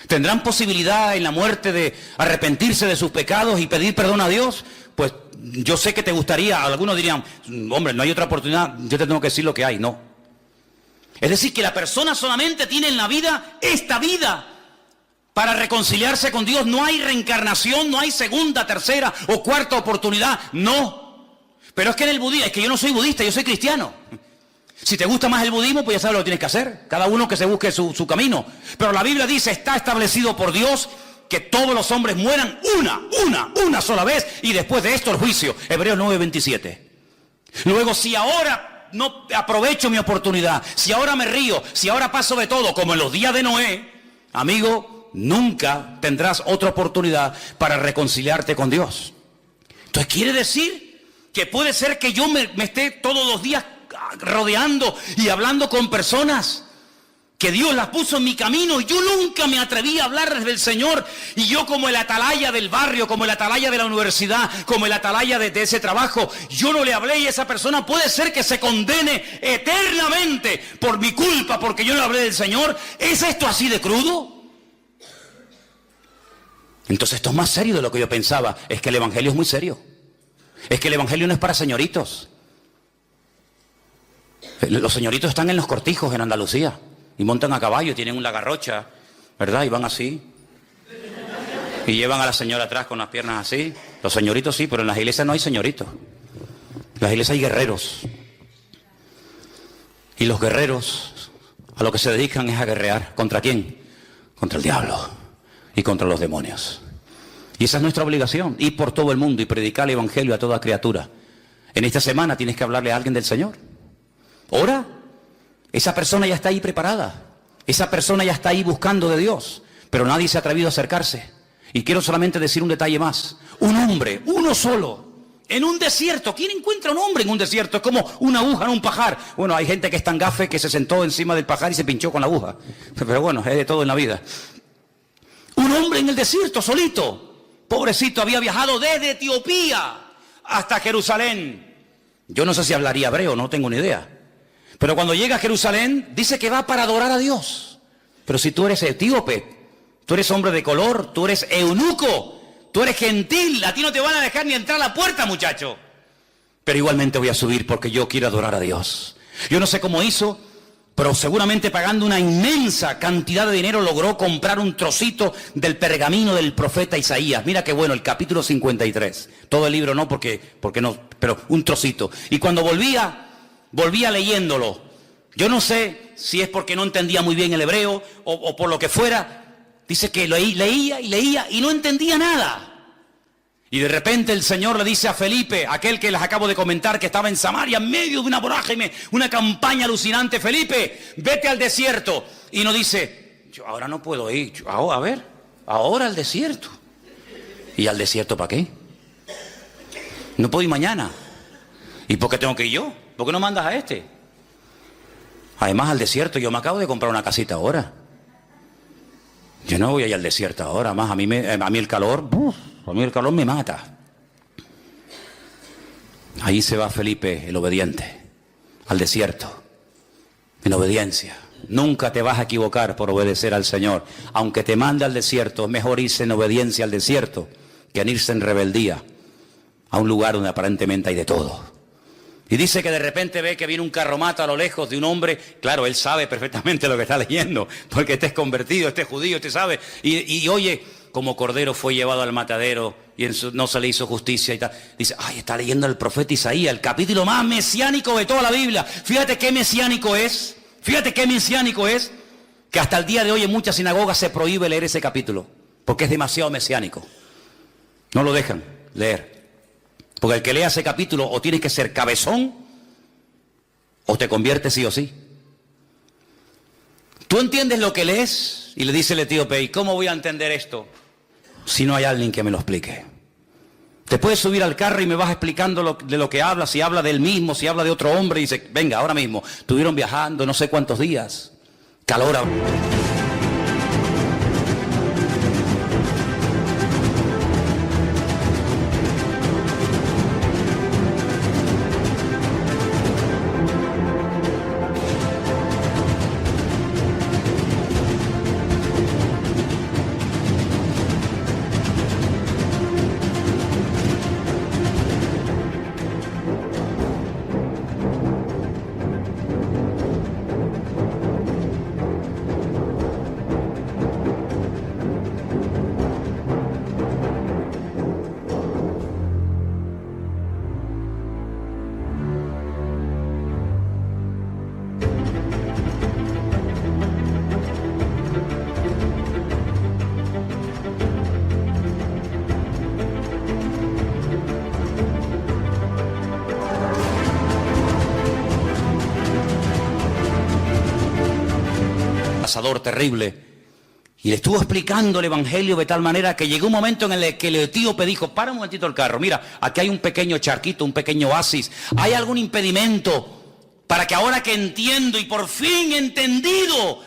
¿Tendrán posibilidad en la muerte de arrepentirse de sus pecados y pedir perdón a Dios? Pues yo sé que te gustaría, algunos dirían, hombre, no hay otra oportunidad, yo te tengo que decir lo que hay. No. Es decir, que la persona solamente tiene en la vida esta vida para reconciliarse con Dios. No hay reencarnación, no hay segunda, tercera o cuarta oportunidad, no. Pero es que en el budismo, es que yo no soy budista, yo soy cristiano. Si te gusta más el budismo, pues ya sabes lo que tienes que hacer. Cada uno que se busque su camino. Pero la Biblia dice, está establecido por Dios que todos los hombres mueran una sola vez y después de esto el juicio. Hebreos 9:27. Luego, si ahora no aprovecho mi oportunidad, si ahora me río, si ahora paso de todo, como en los días de Noé, amigo, nunca tendrás otra oportunidad para reconciliarte con Dios. Entonces quiere decir que puede ser que yo me esté todos los días rodeando y hablando con personas que Dios las puso en mi camino y yo nunca me atreví a hablarles del Señor, y yo como el atalaya del barrio, como el atalaya de la universidad, como el atalaya de ese trabajo, yo no le hablé, y esa persona puede ser que se condene eternamente por mi culpa porque yo no le hablé del Señor. ¿Es esto así de crudo? Entonces esto es más serio de lo que yo pensaba. Es que el Evangelio es muy serio. Es que el Evangelio no es para señoritos. Los señoritos están en los cortijos en Andalucía y montan a caballo, tienen una garrocha, ¿verdad? Y van así. Y llevan a la señora atrás con las piernas así. Los señoritos sí, pero en las iglesias no hay señoritos. En las iglesias hay guerreros. Y los guerreros a lo que se dedican es a guerrear. ¿Contra quién? Contra el diablo y contra los demonios. Y esa es nuestra obligación, ir por todo el mundo y predicar el Evangelio a toda criatura. En esta semana tienes que hablarle a alguien del Señor. Ora. Esa persona ya está ahí preparada. Esa persona ya está ahí buscando de Dios. Pero nadie se ha atrevido a acercarse. Y quiero solamente decir un detalle más. Un hombre, uno solo, en un desierto. ¿Quién encuentra un hombre en un desierto? Es como una aguja en un pajar. Bueno, hay gente que es tan gafe que se sentó encima del pajar y se pinchó con la aguja. Pero bueno, es de todo en la vida. Un hombre en el desierto, solito. Pobrecito, había viajado desde Etiopía hasta Jerusalén. Yo no sé si hablaría hebreo, no tengo ni idea. Pero cuando llega a Jerusalén, dice que va para adorar a Dios. Pero si tú eres etíope, tú eres hombre de color, tú eres eunuco, tú eres gentil, a ti no te van a dejar ni entrar a la puerta, muchacho. Pero igualmente voy a subir porque yo quiero adorar a Dios. Yo no sé cómo hizo, pero seguramente pagando una inmensa cantidad de dinero logró comprar un trocito del pergamino del profeta Isaías. Mira qué bueno, el capítulo 53. Todo el libro no, porque no, pero un trocito. Y cuando volvía leyéndolo. Yo no sé si es porque no entendía muy bien el hebreo o por lo que fuera. Dice que leía y no entendía nada. Y de repente el Señor le dice a Felipe, aquel que les acabo de comentar que estaba en Samaria, en medio de una vorágine, una campaña alucinante: Felipe, vete al desierto. Y no dice, yo ahora no puedo ir, a ver, ahora al desierto. ¿Y al desierto para qué? No puedo ir mañana. ¿Y por qué tengo que ir yo? ¿Por qué no mandas a este? Además, al desierto, yo me acabo de comprar una casita ahora. Yo no voy a ir al desierto ahora, más a mí el calor, a mí el calor me mata. Ahí se va Felipe, el obediente, al desierto, en obediencia. Nunca te vas a equivocar por obedecer al Señor. Aunque te mande al desierto, es mejor irse en obediencia al desierto que en irse en rebeldía a un lugar donde aparentemente hay de todo. Y dice que de repente ve que viene un carromato a lo lejos de un hombre. Claro, él sabe perfectamente lo que está leyendo, porque este es convertido, este es judío, este sabe. Y oye, como cordero fue llevado al matadero y no se le hizo justicia y tal. Dice, ay, está leyendo el profeta Isaías, el capítulo más mesiánico de toda la Biblia. Fíjate qué mesiánico es, que hasta el día de hoy en muchas sinagogas se prohíbe leer ese capítulo, porque es demasiado mesiánico. No lo dejan leer. Porque el que lea ese capítulo o tiene que ser cabezón o te conviertes sí o sí. ¿Tú entiendes lo que lees? Y le dice el etíope, ¿y cómo voy a entender esto si no hay alguien que me lo explique? Te puedes subir al carro y me vas explicando de lo que habla, si habla del mismo, si habla de otro hombre, y dice, venga, ahora mismo, estuvieron viajando no sé cuántos días, calor. Terrible, y le estuvo explicando el evangelio de tal manera que llegó un momento en el que el etíope dijo, para un momentito el carro, mira, aquí hay un pequeño charquito, un pequeño oasis, ¿hay algún impedimento para que ahora que entiendo y por fin he entendido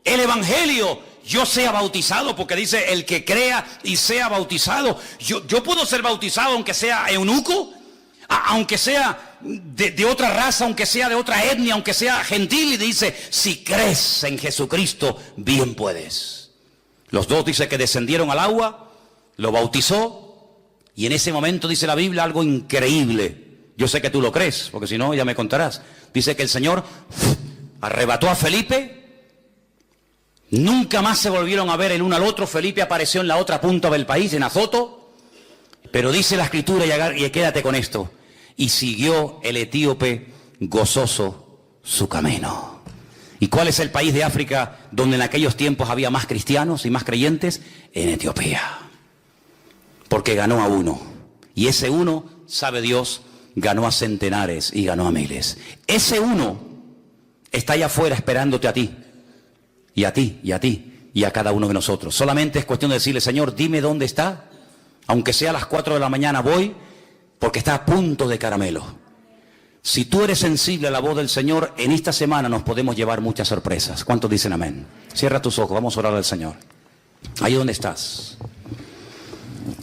el evangelio, yo sea bautizado? Porque dice, el que crea y sea bautizado. Yo puedo ser bautizado aunque sea eunuco, aunque sea de otra raza, aunque sea de otra etnia, aunque sea gentil. Y dice, si crees en Jesucristo, bien puedes. Los dos dice que descendieron al agua, lo bautizó, y en ese momento dice la Biblia algo increíble. Yo sé que tú lo crees, porque si no ya me contarás. Dice que el Señor arrebató a Felipe, nunca más se volvieron a ver el uno al otro. Felipe apareció en la otra punta del país, en Azoto, pero dice la Escritura, y quédate con esto, y siguió el etíope gozoso su camino. ¿Y cuál es el país de África donde en aquellos tiempos había más cristianos y más creyentes? En Etiopía. Porque ganó a uno. Y ese uno, sabe Dios, ganó a centenares y ganó a miles. Ese uno está allá afuera esperándote a ti. Y a ti, y a ti, y a cada uno de nosotros. Solamente es cuestión de decirle, Señor, dime dónde está. Aunque sea a las 4 de la mañana voy, porque está a punto de caramelo. Si tú eres sensible a la voz del Señor, en esta semana nos podemos llevar muchas sorpresas. ¿Cuántos dicen amén? Cierra tus ojos, vamos a orar al Señor. Ahí donde estás.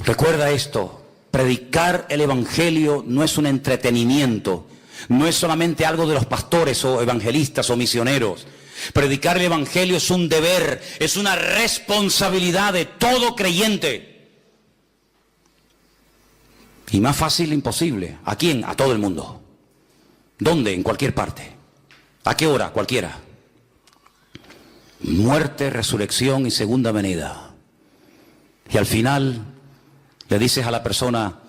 Recuerda esto, predicar el Evangelio no es un entretenimiento, No es solamente algo de los pastores o evangelistas o misioneros. Predicar el evangelio es un deber, es una responsabilidad de todo creyente. Y más fácil imposible. ¿A quién? A todo el mundo. ¿Dónde? En cualquier parte. ¿A qué hora? Cualquiera. Muerte, resurrección y segunda venida. Y al final le dices a la persona: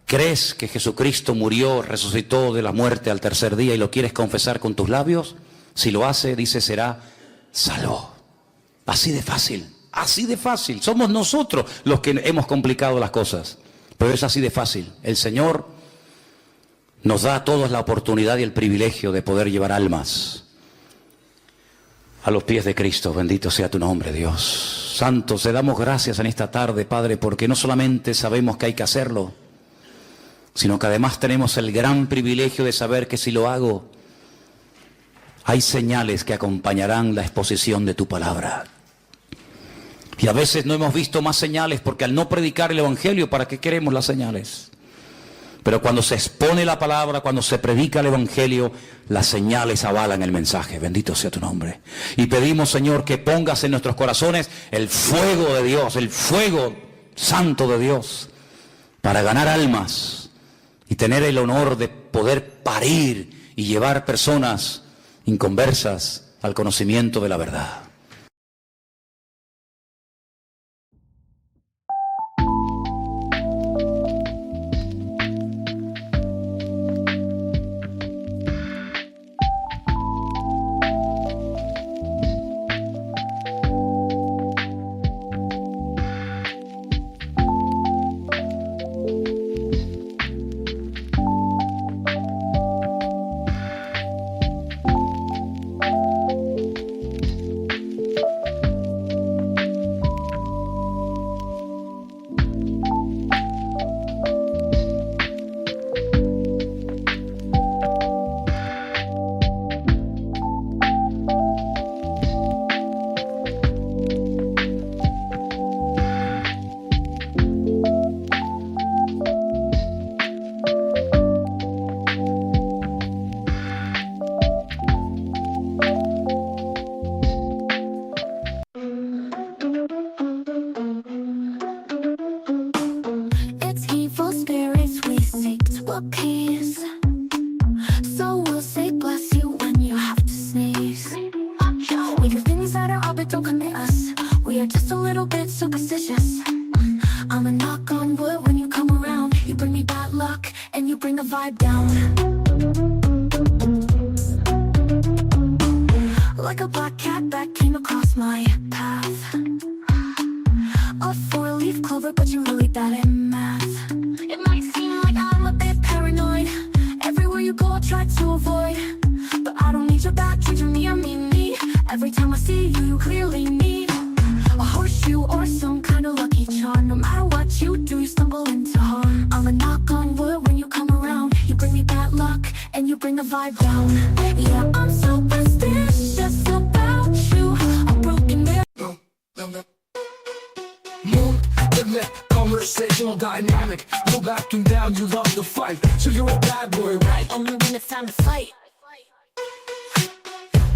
¿crees que Jesucristo murió, resucitó de la muerte al tercer día y lo quieres confesar con tus labios? Si lo hace, dice, será salvo. Así de fácil, así de fácil. Somos nosotros los que hemos complicado las cosas, pero es así de fácil. El Señor nos da a todos la oportunidad y el privilegio de poder llevar almas a los pies de Cristo. Bendito sea tu nombre, Dios. Santo, te damos gracias en esta tarde, Padre, porque no solamente sabemos que hay que hacerlo, sino que además tenemos el gran privilegio de saber que si lo hago, hay señales que acompañarán la exposición de tu palabra. Y a veces no hemos visto más señales porque al no predicar el evangelio, ¿para qué queremos las señales? Pero cuando se expone la palabra, cuando se predica el evangelio, las señales avalan el mensaje. Bendito sea tu nombre. Y pedimos, Señor, que pongas en nuestros corazones el fuego de Dios, el fuego santo de Dios, para ganar almas y tener el honor de poder parir y llevar personas inconversas al conocimiento de la verdad. Peace. So we'll say bless you when you have to sneeze. We do things that are odd but don't commit us. We are just a little bit superstitious. I'ma knock on wood when you come around. You bring me bad luck and you bring the vibe down. Like a black cat that came across my path. A four-leaf clover, but you're really bad at math. It might seem like I'm a bit paranoid. Everywhere you go I try to avoid, but I don't need your back, treat me or me. Every time I see you, you clearly need a horseshoe or some kind of lucky charm. No matter what you do, you stumble into harm. I'ma knock on wood when you come around. You bring me bad luck and you bring the vibe down. Yeah, I'm superstitious about you. I'm broken man. Conversational dynamic. Go back and down, you love to fight. So you're a bad boy, right? Only when it's time to fight.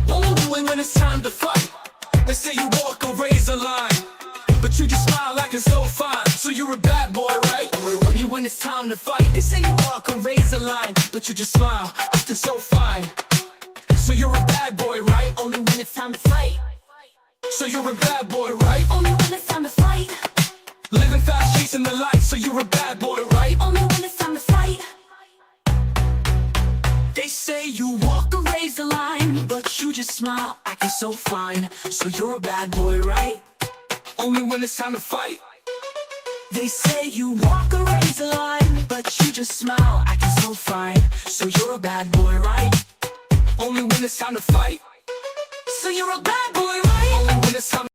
Only when it's time to fight. They say you walk a razor line, but you just smile like it's so fine. So you're a bad boy, right? Only when it's time to fight. They say you walk a razor line, but you just smile like it's so fine. So you're a bad boy, right? Only when it's time to fight. So you're a bad boy, right? Only when it's time to fight. Living fast, chasing the light, so you're a bad boy, right? Only when it's time to fight. They say you walk a razor line, but you just smile, acting so fine. So you're a bad boy, right? Only when it's time to fight. They say you walk a razor line, but you just smile, acting so fine. So you're a bad boy, right? Only when it's time to fight. So you're a bad boy, right? Only when it's time